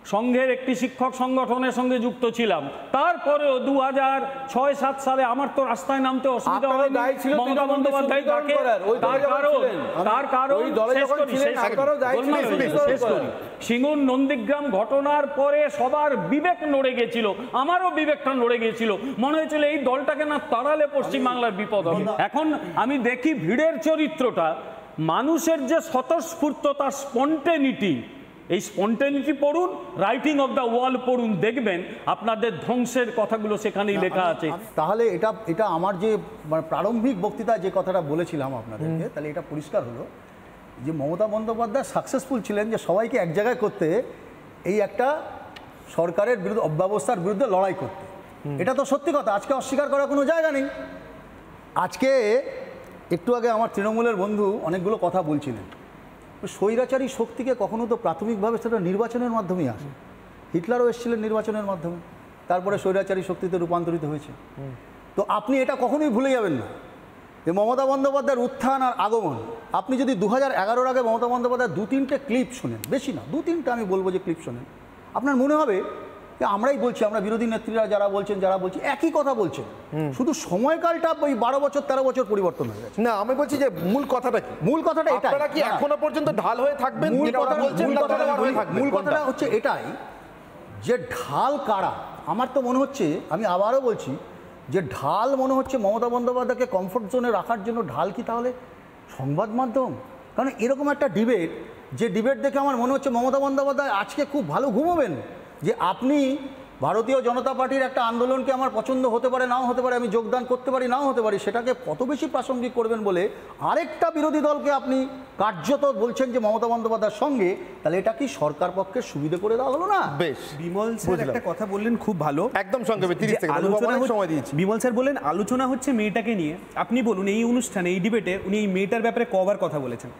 S6: সংঘের একটি শিক্ষক সংগঠনের সঙ্গে যুক্ত ছিলাম, তারপরেও 2006-07 সালে আমার তো রাস্তায় নামতে অসুবিধা হয়নি মমতা বন্দ্যোপাধ্যায় তাকে, তার কারণ শেষ করি। সিঙ্গুর নন্দীগ্রাম ঘটনার পরে সবার বিবেক নড়ে গেছিল, আমারও বিবেকটা নড়ে গেছিল, মনে হয়েছিল এই দলটাকে না তাড়ালে পশ্চিমবাংলার বিপদ হবে। এখন আমি দেখি ভিড়ের চরিত্রটা, মানুষের যে স্বতঃস্ফূর্ততা, স্পন্টেনিটি, এই স্পন্টেনিটি পড়ুন, রাইটিং অফ দ্য ওয়াল পড়ুন, দেখবেন আপনাদের ধ্বংসের কথাগুলো সেখানেই লেখা আছে।
S7: তাহলে এটা আমার যে মানে প্রারম্ভিক বক্তৃতায় যে কথাটা বলেছিলাম আপনাদেরকে, তাহলে এটা পরিষ্কার হলো যে মমতা বন্দ্যোপাধ্যায় সাকসেসফুল ছিলেন যে সবাইকে এক জায়গায় করতে, এই একটা সরকারের বিরুদ্ধে, অব্যবস্থার বিরুদ্ধে লড়াই করতে। এটা তো সত্যি কথা, আজকে অস্বীকার করার কোনো জায়গা নেই। আজকে একটু আগে আমার তৃণমূলের বন্ধু অনেকগুলো কথা বলছিলেন, স্বৈরাচারী শক্তিকে কখনো তো প্রাথমিকভাবে সেটা নির্বাচনের মাধ্যমেই আসে। হিটলারও এসেছিলেন নির্বাচনের মাধ্যমে, তারপরে স্বৈরাচারী শক্তিতে রূপান্তরিত হয়েছে। তো আপনি এটা কখনোই ভুলে যাবেন না যে মমতা বন্দ্যোপাধ্যায়ের উত্থান আর আগমন, আপনি যদি 2011-র আগে মমতা বন্দ্যোপাধ্যায়ের 2-3টে ক্লিপ শোনেন, বেশি না 2-3টা আমি বলবো যে ক্লিপ শোনেন, আপনার মনে হবে যে আমরাই বলছি, আমরা বিরোধী নেত্রীরা যারা বলছেন, যারা বলছি একই কথা বলছেন, শুধু সময়কালটা ওই 12 বছর 13 বছর পরিবর্তন হয়ে গেছে।
S1: না, আমি বলছি যে মূল কথাটা কি?
S7: মূল কথাটা এটাই,
S1: আপনারা কি এখনো পর্যন্ত ঢাল হয়ে থাকবেন?
S7: মূল কথাটা হচ্ছে এটাই যে ঢাল কারা। আমার তো মনে হচ্ছে, আমি আবারও বলছি যে ঢাল মনে হচ্ছে মমতা বন্দ্যোপাধ্যায়কে কমফোর্ট জোনে রাখার জন্য ঢাল কি তাহলে সংবাদ মাধ্যম? কারণ এরকম একটা ডিবেট, যে ডিবেট দেখে আমার মনে হচ্ছে মমতা বন্দ্যোপাধ্যায় আজকে খুব ভালো ঘুমোবেন, যে আপনি ভারতীয় জনতা পার্টির একটা আন্দোলনকে আমার পছন্দ হতে পারে, নাও হতে পারে, আমি যোগদান করতে পারি, নাও হতে পারি, সেটাকে কত বেশি প্রাসঙ্গিক করবেন বলে আরেকটা বিরোধী দলকে আপনি কার্যত বলছেন যে মমতা বন্দ্যোপাধ্যায়ের সঙ্গে, তাহলে এটা কি সরকার পক্ষে সুবিধা করে দেওয়া হলো না?
S1: বেশ,
S5: বিমল স্যার একটা কথা বললেন খুব ভালো,
S1: একদম সংক্ষেপে 30 সেকেন্ড সময় দিয়েছি।
S5: বিমল স্যার বললেন আলোচনা হচ্ছে মেয়েটাকে নিয়ে। আপনি বলুন এই অনুষ্ঠানে, এই ডিবেটে উনি এই মেয়েটার ব্যাপারে কবার কথা বলেছেন?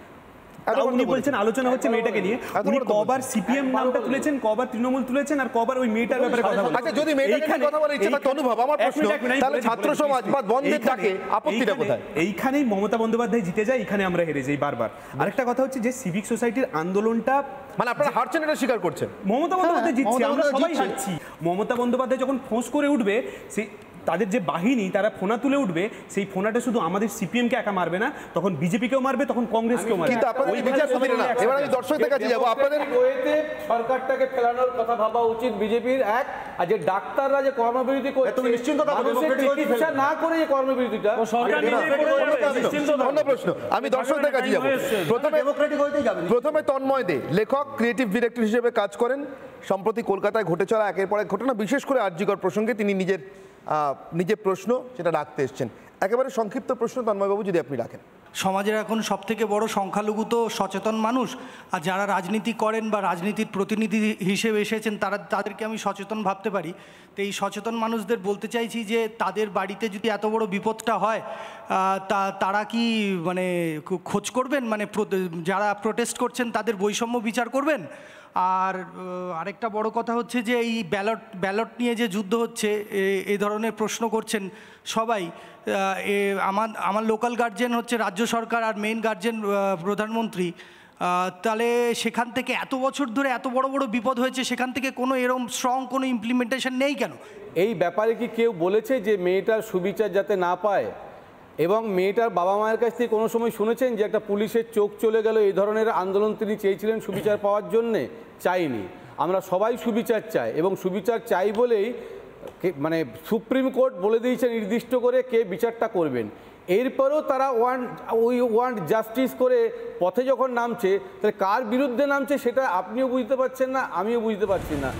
S5: উনি বলছেন আলোচনা হচ্ছে মেয়েটাকে নিয়ে, উনি কবার সিপিএম নামটা তুলেছেন, কবার তৃণমূল তুলেছেন, আর কবার ওই মেয়েটার ব্যাপারে কথা বলেছেন?
S1: আচ্ছা, যদি মেয়েটাকে নিয়ে কথা বলার ইচ্ছা থাকে অনুভব, আমার প্রশ্ন, তাহলে ছাত্র সমাজ বা বন্ধের ডাকে আপত্তিটা কোথায়?
S5: এইখানেই মমতা বন্দ্যোপাধ্যায় জিতে যায়, এখানে আমরা হেরে যাই বারবার। আরেকটা কথা হচ্ছে যে সিভিক সোসাইটির আন্দোলনটা,
S1: মানে আপনারা হারছেন এটা স্বীকার করছেন,
S5: মমতা বন্দ্যোপাধ্যায় জিতছে, আমরা সবাই হারছি। মমতা বন্দ্যোপাধ্যায় যখন ফোঁস করে উঠবে, সেই তাদের যে বাহিনী তারা ফোনা তুলে উঠবে, সেই ফোনাটা শুধু আমাদের সিপিএমকে একা মারবে না, তখন বিজেপিকেও মারবে, তখন কংগ্রেসকেও মারবে।
S1: কিন্তু আপনাদের বিচার সুবিধা না। এবার আমি দর্শকদের কাছে যাব, আপনাদের
S9: ওয়েতে সরকারটাকে ফেলানোর কথা ভাবা উচিত বিজেপির এক, আর যে ডাক্তাররা যে কর্মবিরতি করছে,
S7: তুমি নিশ্চিন্ত থাকো,
S9: চিকিৎসা না করে যে কর্মবিরতিটা,
S6: সরকার
S1: অন্য প্রশ্ন, আমি দর্শকদের কাছে যাব। প্রথমে তন্ময় দে, লেখক, ক্রিয়েটিভ ডিরেক্টর হিসেবে কাজ করেন। সম্প্রতি কলকাতায় ঘটে চলা একের পর এক ঘটনা, বিশেষ করে আরজিকর প্রসঙ্গে তিনি নিজের প্রশ্ন সেটা রাখতে এসছেন। একেবারে সংক্ষিপ্ত প্রশ্ন তন্ময়বাবু যদি আপনি রাখেন।
S10: সমাজের এখন সবথেকে বড় সংখ্যালঘু তো সচেতন মানুষ, আর যারা রাজনীতি করেন বা রাজনীতির প্রতিনিধি হিসেবে এসেছেন তাদেরকে আমি সচেতন ভাবতে পারি। তো এই সচেতন মানুষদের বলতে চাইছি যে তাদের বাড়িতে যদি এত বড় বিপদটা হয়, তারা কি মানে খোঁজ করবেন, মানে যারা প্রোটেস্ট করছেন তাদের বৈষম্য বিচার করবেন? আর আরেকটা বড় কথা হচ্ছে যে এই ব্যালট নিয়ে যে যুদ্ধ হচ্ছে, এই ধরনের প্রশ্ন করছেন সবাই। আমার লোকাল গার্জেন হচ্ছে রাজ্য সরকার, আর মেইন গার্জেন প্রধানমন্ত্রী। তাহলে সেখান থেকে এত বছর ধরে এত বড় বড় বিপদ হয়েছে, সেখান থেকে কোনো এরকম স্ট্রং কোনো ইমপ্লিমেন্টেশন নেই কেন?
S9: এই ব্যাপারে কি কেউ বলেছে যে মেয়েটার সুবিচার যাতে না পায়? এবং মেয়েটার বাবা মায়ের কাছ থেকে কোনো সময় শুনেছেন যে একটা পুলিশের চোখ চলে গেল, এই ধরনের আন্দোলন তিনি চেয়েছিলেন সুবিচার পাওয়ার জন্যে? চাইনি। আমরা সবাই সুবিচার চাই, এবং সুবিচার চাই বলেই মানে সুপ্রিম কোর্ট বলে দিয়েছে নির্দিষ্ট করে কে বিচারটা করবেন। এরপরেও তারা ওয়ান্ট জাস্টিস করে পথে যখন নামছে, তাহলে কার বিরুদ্ধে নামছে সেটা আপনিও বুঝতে পারছেন না, আমিও বুঝতে পারছি না।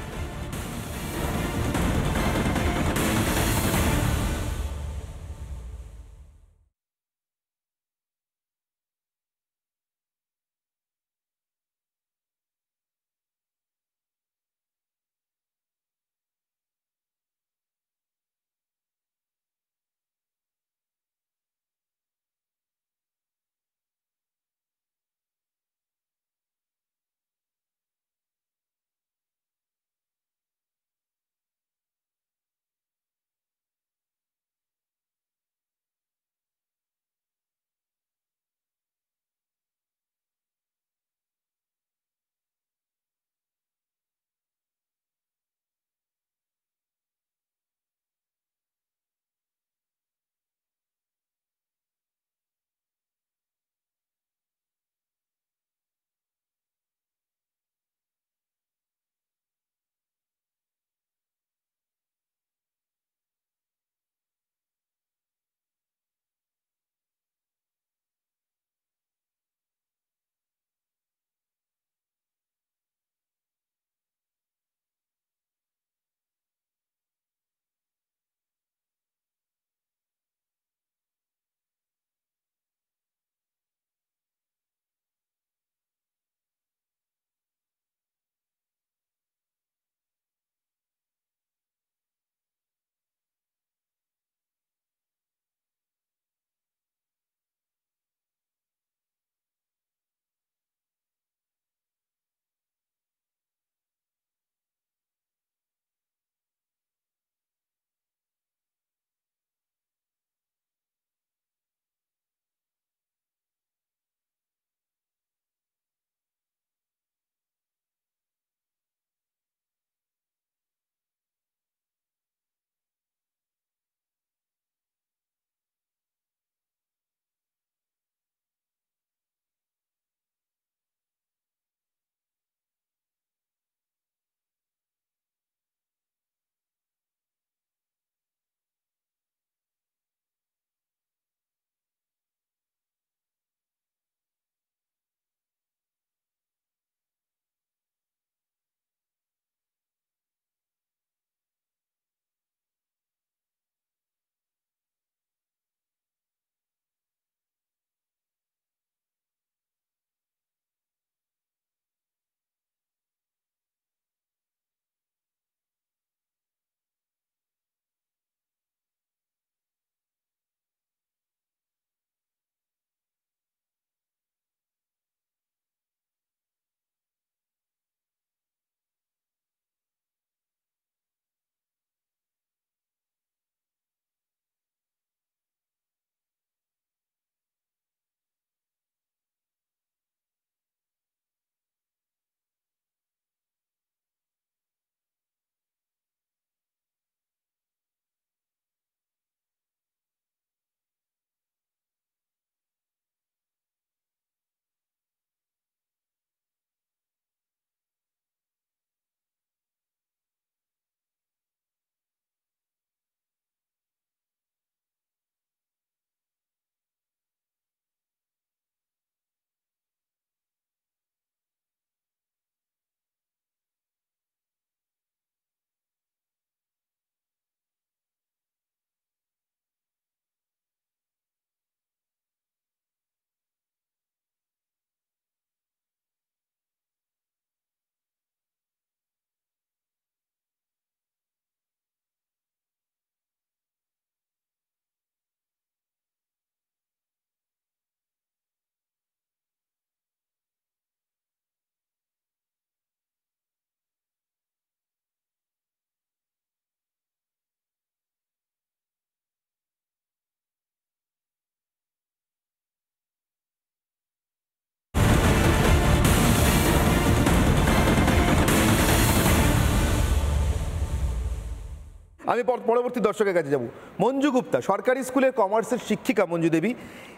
S1: আমি পরবর্তী দর্শকের কাছে যাব। মঞ্জু গুপ্তা, সরকারি স্কুলের কমার্সের শিক্ষিকা মঞ্জু দেবী,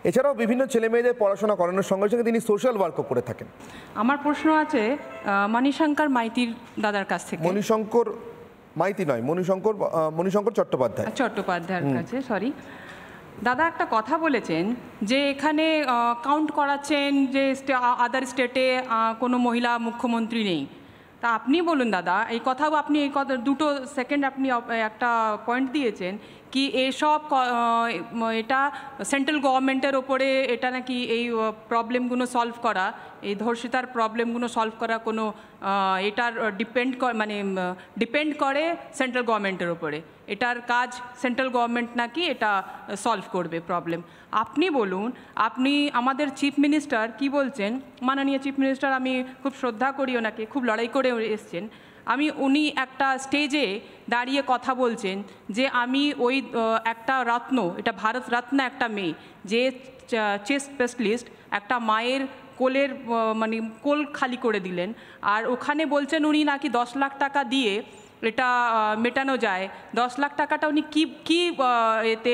S1: এছাড়াও বিভিন্ন ছেলে মেয়েদের পড়াশোনা করানোর সঙ্গে সঙ্গে তিনি সোশ্যাল ওয়ার্কও করে থাকেন।
S11: আমার প্রশ্ন আছে মণিশঙ্কর মাইতির দাদার কাছ থেকে।
S1: মণিশঙ্কর মাইতি নয়, মণিশঙ্কর
S11: চট্টোপাধ্যায়ের কাছে, সরি। দাদা একটা কথা বলেছেন যে এখানে কাউন্ট করাচ্ছেন যে আদার স্টেটে কোনো মহিলা মুখ্যমন্ত্রী নেই। তা আপনি বলুন দাদা, এই কথাও আপনি এই কথা দুটো সেকেন্ড আপনি একটা পয়েন্ট দিয়েছেন কি এসব এটা সেন্ট্রাল গভর্নমেন্টের ওপরে এটা নাকি এই প্রবলেমগুলো সলভ করা, এই ধর্ষিতার প্রবলেমগুলো সলভ করা কোনো এটার ডিপেন্ড করে সেন্ট্রাল গভর্নমেন্টের ওপরে, এটার কাজ সেন্ট্রাল গভর্নমেন্ট নাকি এটা সলভ করবে প্রবলেম। আপনি বলুন, আপনি আমাদের চিফ মিনিস্টার কি বলছেন, মাননীয় চিফ মিনিস্টার, আমি খুব শ্রদ্ধা করি ওনাকে, খুব লড়াই করে এসছেন। উনি একটা স্টেজে দাঁড়িয়ে কথা বলছেন যে আমি ওই একটা রত্ন, এটা ভারত রত্ন একটা মেয়ে যে চেস্ট স্পেশালিস্ট, একটা মায়ের কোলের কোল খালি করে দিলেন, আর ওখানে বলছেন উনি নাকি 10 লাখ টাকা দিয়ে এটা মেটানো যায়। 10 লাখ টাকাটা উনি কি এতে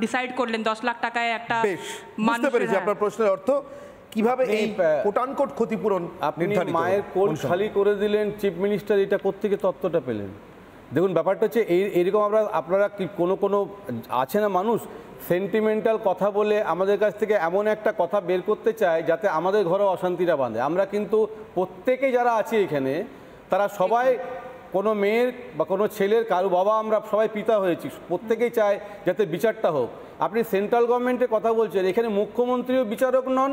S11: ডিসাইড করলেন 10 লাখ টাকায় একটা
S1: বুঝতে পেরেছি আপনার প্রশ্নের অর্থ, কিভাবে এই কোটানকোট ক্ষতিপূরণ
S9: আপনি মায়ের কোল খালি করে দিলেন, চিফ মিনিস্টার এটা কোত্থেকে তত্ত্বটা পেলেন? দেখুন ব্যাপারটা হচ্ছে এইরকম আপনারা কি কোনো আছে না মানুষ সেন্টিমেন্টাল কথা বলে আমাদের কাছ থেকে এমন একটা কথা বের করতে চায় যাতে আমাদের ঘরে অশান্তিটা বাঁধে। আমরা কিন্তু প্রত্যেকে যারা আছি এখানে তারা সবাই কোনো মেয়ের বা কোনো ছেলের কারো বাবা, আমরা সবাই পিতা হয়েছি, প্রত্যেকেই চায় যাতে বিচারটা হোক। আপনি সেন্ট্রাল গভর্নমেন্টের কথা বলছেন, এখানে মুখ্যমন্ত্রীও বিচারক নন,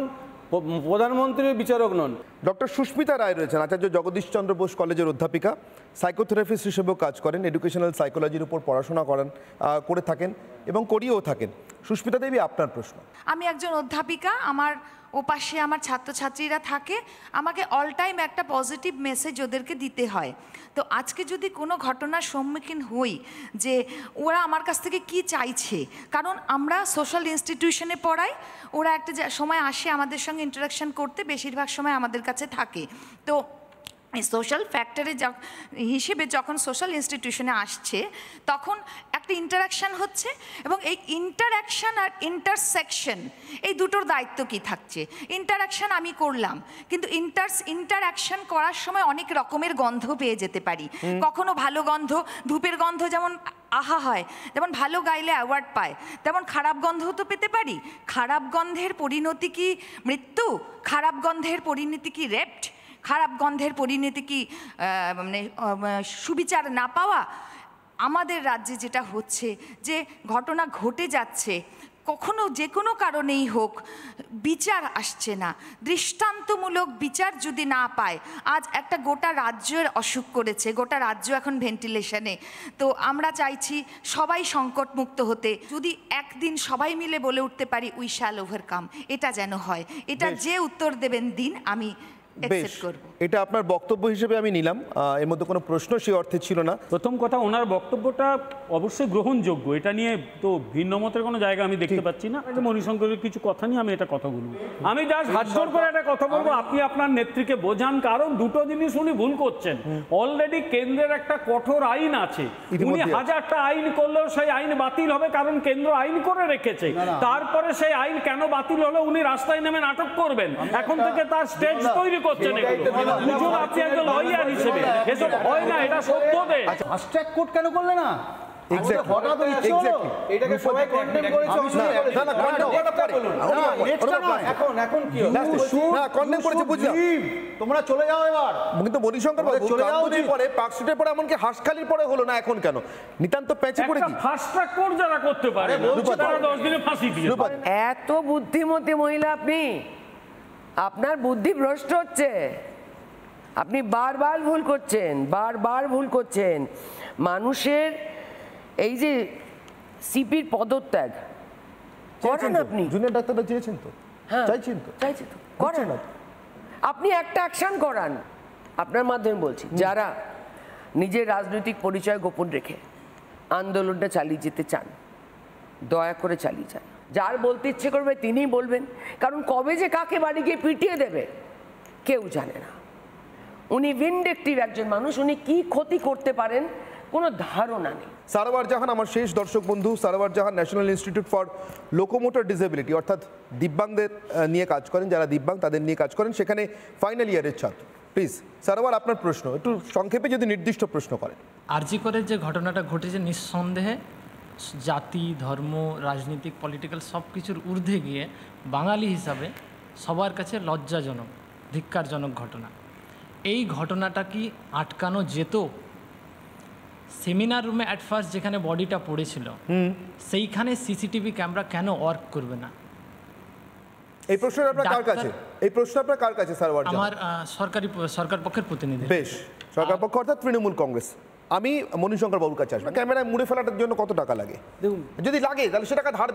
S9: প্রধানমন্ত্রীও বিচারক নন।
S1: ডক্টর সুস্মিতা রায় রয়েছেন, আচার্য জগদীশ চন্দ্র বোস কলেজের অধ্যাপিকা, সাইকোথেরাপিস্ট হিসেবেও কাজ করেন, এডুকেশনাল সাইকোলজির উপর পড়াশোনা করে থাকেন এবং করিয়েও থাকেন। সুস্মিতা দেবী, আপনার প্রশ্ন।
S12: আমি একজন অধ্যাপিকা, আমার ওপাশে আমার ছাত্রছাত্রীরা থাকে, আমাকে অল টাইম একটা পজিটিভ মেসেজ ওদেরকে দিতে হয়। তো আজকে যদি কোনো ঘটনার সম্মুখীন হই যে ওরা আমার কাছ থেকে কি চাইছে, কারণ আমরা সোশ্যাল ইনস্টিটিউশনে পড়াই, ওরা একটা সময় আসে আমাদের সঙ্গে ইন্টারাকশন করতে, বেশিরভাগ সময় আমাদের কাছে থাকে। তো সোশ্যাল ফ্যাক্টরে হিসেবে যখন সোশ্যাল ইনস্টিটিউশনে আসছে তখন একটা ইন্টারাকশান হচ্ছে, এবং এই ইন্টারাকশান আর ইন্টারসেকশন এই দুটোর দায়িত্ব কি থাকছে। ইন্টারাকশান আমি করলাম, কিন্তু ইন্টারাকশান করার সময় অনেক রকমের গন্ধ পেয়ে যেতে পারি। কখনো ভালো গন্ধ, ধূপের গন্ধ যেমন আহা হয়, যেমন ভালো গাইলে অ্যাওয়ার্ড পায়, তেমন খারাপ গন্ধও তো পেতে পারি। খারাপ গন্ধের পরিণতি কি মৃত্যু? খারাপ গন্ধের পরিণতি কি রেপ্ট? খারাপ গন্ধের পরিণতি কি সুবিচার না পাওয়া? আমাদের রাজ্যে যেটা হচ্ছে যে ঘটনা ঘটে যাচ্ছে, কখনো যে কোনো কারণেই হোক বিচার আসছে না, দৃষ্টান্তমূলক বিচার যদি না পায়, আজ একটা গোটা রাজ্যের অসুখ করেছে, গোটা রাজ্য এখন ভেন্টিলেশনে। তো আমরা চাইছি সবাই সংকটমুক্ত হতে, যদি একদিন সবাই মিলে বলে উঠতে পারি উই শ্যাল ওভারকাম, এটা যেন হয়। এটা যে উত্তর দেবেন দিন, আমি
S1: এটা আপনার বক্তব্য হিসেবে আমি নিলাম, এর মধ্যে কোনো প্রশ্ন সেই অর্থে ছিল না।
S6: প্রথম কথা, ওনার বক্তব্যটা অবশ্যই গ্রহণযোগ্য, এটা নিয়ে তো ভিন্ন মতের কোনো জায়গা আমি দেখতে পাচ্ছি না। মণিশঙ্করের কিছু কথা নিয়ে আমি এটা কথা বলবো, আমি জাস্ট হাত জোর করে একটা কথা বলবো, আপনি আপনার নেত্রীকে বোঝান, কারণ দুটো জিনিস উনি ভুল করছেন। অলরেডি কেন্দ্রের একটা কঠোর আইন আছে, উনি হাজারটা আইন করলেও সেই আইন বাতিল হবে, কারণ কেন্দ্র আইন করে রেখেছে। তারপরে সেই আইন কেন বাতিল হলো উনি রাস্তায় নেমে নাটক করবেন, এখন থেকে তার স্টেজ তৈরি করছেন। বুঝুন, আপনি একজন লয়ার হিসেবে এসব হয় না, এটা সত্য।
S7: ফাস্ট ট্র্যাক কোর্ট কেন করলে না?
S9: এটাকে সবাই কন্ডেম করেছে,
S7: তোমরা চলে যাও এবার।
S1: কিন্তু মণিশঙ্কর বাবু গান্ধীর পরে, পার্কস্ট্রিটের পরে, এমনকি হাঁসখালির পরে হলো না, এখন কেন? নিতান্ত প্যাচে পড়ে কি
S6: ফাস্ট ট্র্যাক কোর্ট যারা করতে পারে তারা 10 দিনে ফাঁসি দিয়ে।
S8: এত বুদ্ধিমতী মহিলা আপনি, আপনার বুদ্ধি ভ্রষ্ট হচ্ছে, আপনি বারবার ভুল করছেন। মানুষের এই যে সিপির পদত্যাগ করেন আপনি,
S1: জুনিয়র ডাক্তাররা চেয়েছেন তো, চাইছেন তো
S8: করেন, আপনি একটা অ্যাকশন করান। আপনার মাধ্যমে বলছি, যারা নিজের রাজনৈতিক পরিচয় গোপন রেখে আন্দোলনটা চালিয়ে যেতে চান, দয়া করে চালিয়ে যান। যার বলতে ইচ্ছে করবে তিনিই বলবেন, কারণ কবে যে কাকে বাড়ি গিয়ে পিটিয়ে দেবে কেউ জানে না। উনি ভিনডেক্টিভ একজন মানুষ, উনি কি ক্ষতি করতে পারেন কোনো ধারণা নেই।
S1: সারোয়ার জাহান আমার শেষ দর্শক বন্ধু। Sarwar Jahan national institute for locomotor disability অর্থাৎ দিব্যাঙ্গদের নিয়ে কাজ করেন, যারা দিব্যাঙ্গ তাদের নিয়ে কাজ করেন, সেখানে ফাইনাল ইয়ারের ছাত্র। প্লিজ সারোয়ার, আপনার প্রশ্ন একটু সংক্ষেপে যদি নির্দিষ্ট প্রশ্ন করেন।
S13: আরজি করের যে ঘটনাটা ঘটেছে নিঃসন্দেহে জাতি, ধর্ম, রাজনীতিক, পলিটিক্যাল সব কিছুর ঊর্ধ্বে গিয়ে বাঙালি হিসাবে সবার কাছে লজ্জাজনক, ধিক্কারজনক ঘটনা। এই ঘটনাটা কি আটকানো যেত? সেমিনার রুমে অ্যাট ফার্স্ট যেখানে বডিটা পড়েছিল সেইখানে সিসিটিভি ক্যামেরা কেন ওয়ার্ক করবে না?
S1: এই প্রশ্ন আপনার কার কাছে? এই প্রশ্ন আপনার কার কাছে সারোয়ার জাহান?
S13: আমার সরকার পক্ষের প্রতিনিধি।
S1: বেশ, সরকার পক্ষ অর্থাৎ তৃণমূল কংগ্রেস। আমি মণিশঙ্কর বাবুর কাছে আসবো। ক্যামেরায় মুড়ে ফেলাটার জন্য কত টাকা লাগে? দেখুন, যদি লাগে তাহলে সে টাকা ধার,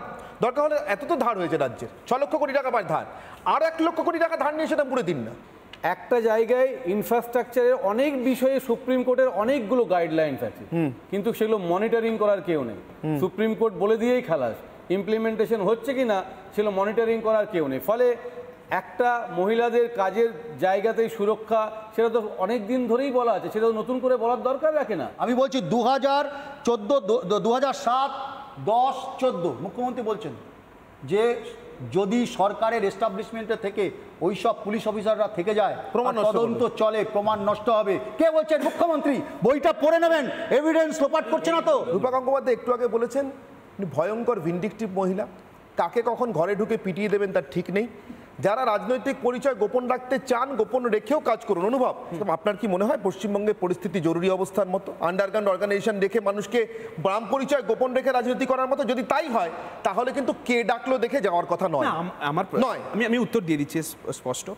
S1: দরকার হলে এত তো ধার হয়েছে রাজ্যের, 6 লক্ষ কোটি টাকা পায় ধার, আর 1 লক্ষ কোটি টাকা ধার নিয়ে সেটা মুড়ে দিন না।
S9: একটা জায়গায় ইনফ্রাস্ট্রাকচারের অনেক বিষয়ে সুপ্রিম কোর্টের অনেকগুলো গাইডলাইনস আছে, কিন্তু সেগুলো মনিটরিং করার কেউ নেই। সুপ্রিম কোর্ট বলে দিয়েই খালাস, ইমপ্লিমেন্টেশন হচ্ছে কি না সেগুলো মনিটরিং করার কেউ নেই। ফলে একটা মহিলাদের কাজের জায়গাতেই সুরক্ষা, সেটা তো অনেক দিন ধরেই বলা আছে, সেটা তো নতুন করে বলার দরকার রাখে না।
S7: আমি বলছি 2014, 2007, 10, 14 মুখ্যমন্ত্রী বলছেন যে যদি সরকারের এস্টাবলিশমেন্টে থেকে ওই সব পুলিশ অফিসাররা থেকে যায়, তদন্ত চলে, প্রমাণ নষ্ট হবে। কে বলছেন? মুখ্যমন্ত্রী। বইটা পড়ে নেবেন, এভিডেন্স লোপাট করছে না তো।
S1: রূপা গঙ্গোপাধ্যায় একটু আগে বলেছেন ভয়ঙ্কর ভিন্ডিকটিভ মহিলা, কাকে কখন ঘরে ঢুকে পিটিয়ে দেবেন তার ঠিক নেই। যারা রাজনৈতিক পরিচয় গোপন রাখতে চান, গোপন রেখেও কাজ করুন। অনুভব, আপনার কি মনে হয় পশ্চিমবঙ্গের পরিস্থিতি জরুরি অবস্থার মতো, আন্ডারগ্রাউন্ড অর্গানাইজেশন রেখে মানুষকে নাম পরিচয় গোপন রেখে রাজনীতি করার মতো? যদি তাই হয় তাহলে কিন্তু কে ডাকলো দেখে যাওয়ার কথা নয়।
S5: আমার নয়, আমি উত্তর দিয়ে দিচ্ছি স্পষ্ট।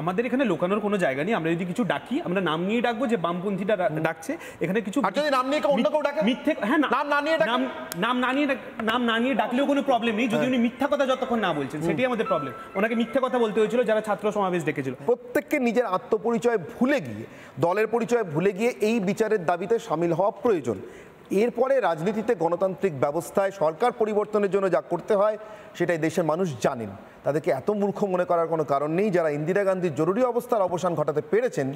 S5: আমাদের এখানে লোকানোর কোনো জায়গা নেই। আমরা যদি কিছু ডাকি, আমরা নাম নিয়ে ডাকবো যে বামপন্থীরা ডাকছে। এখানে কিছু
S1: যদি নাম নিয়ে অন্য কেউ ডাকে,
S5: মিথ্যে, হ্যাঁ, নাম না নিয়ে ডাকলেও কোনো প্রবলেম নেই, যদি উনি মিথ্যা কথা যতক্ষণ না বলছেন, সেটাই আমাদের প্রবলেম। ওনাকে মিথ্যা কথা বলতে হয়েছিল যারা ছাত্র সমাবেশ ডেকেছিল।
S1: প্রত্যেককে নিজের আত্মপরিচয় ভুলে গিয়ে, দলের পরিচয় ভুলে গিয়ে এই বিচারের দাবিতে সামিল হওয়া প্রয়োজন। এরপরে রাজনীতিতে, গণতান্ত্রিক ব্যবস্থায় সরকার পরিবর্তনের জন্য যা করতে হয় সেটাই দেশের মানুষ জানেন। তাদেরকে এত মূর্খ মনে করার কোনো কারণ নেই। যারা ইন্দিরা গান্ধীর জরুরি অবস্থার অবসান ঘটাতে পেরেছেন,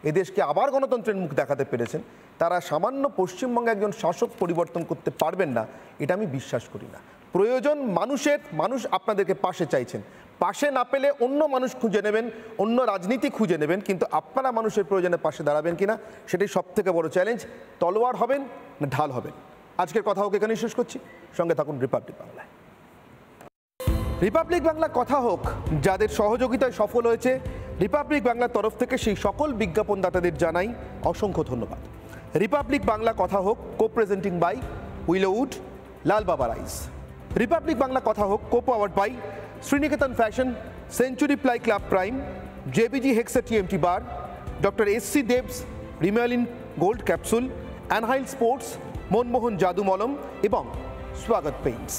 S1: এদেশকে আবার গণতন্ত্রের মুখ দেখাতে পেরেছেন, তারা সামান্য পশ্চিমবঙ্গে একজন শাসক পরিবর্তন করতে পারবেন না, এটা আমি বিশ্বাস করি না। প্রয়োজন মানুষের, মানুষ আপনাদেরকে পাশে চাইছেন। পাশে না পেলে অন্য মানুষ খুঁজে নেবেন, অন্য রাজনীতি খুঁজে নেবেন, কিন্তু আপনারা মানুষের প্রয়োজনে পাশে দাঁড়াবেন কিনা সেটাই সব থেকে বড় চ্যালেঞ্জ। তলোয়ার হবেন না ঢাল হবেন? আজকের কথা হোক এখানেই শেষ করছি। সঙ্গে থাকুন রিপাবলিক বাংলায়। রিপাবলিক বাংলা কথা হোক যাদের সহযোগিতায় সফল হয়েছে, রিপাবলিক বাংলার তরফ থেকে সেই সকল বিজ্ঞাপনদাতাদের জানাই অসংখ্য ধন্যবাদ। রিপাবলিক বাংলা কথা হোক কো প্রেজেন্টিং বাই উইলোউড, লাল বাবা রাইস। রিপাবলিক বাংলা কথা হোক co powered by Sriniketan fashion, Century Ply club prime, JBG hexa TMT bar, doctor SC Deb's Remelin gold capsule, অ্যানহাইল স্পোর্টস, মনমোহন জাদু মলম এবং স্বাগত পেইন্টস।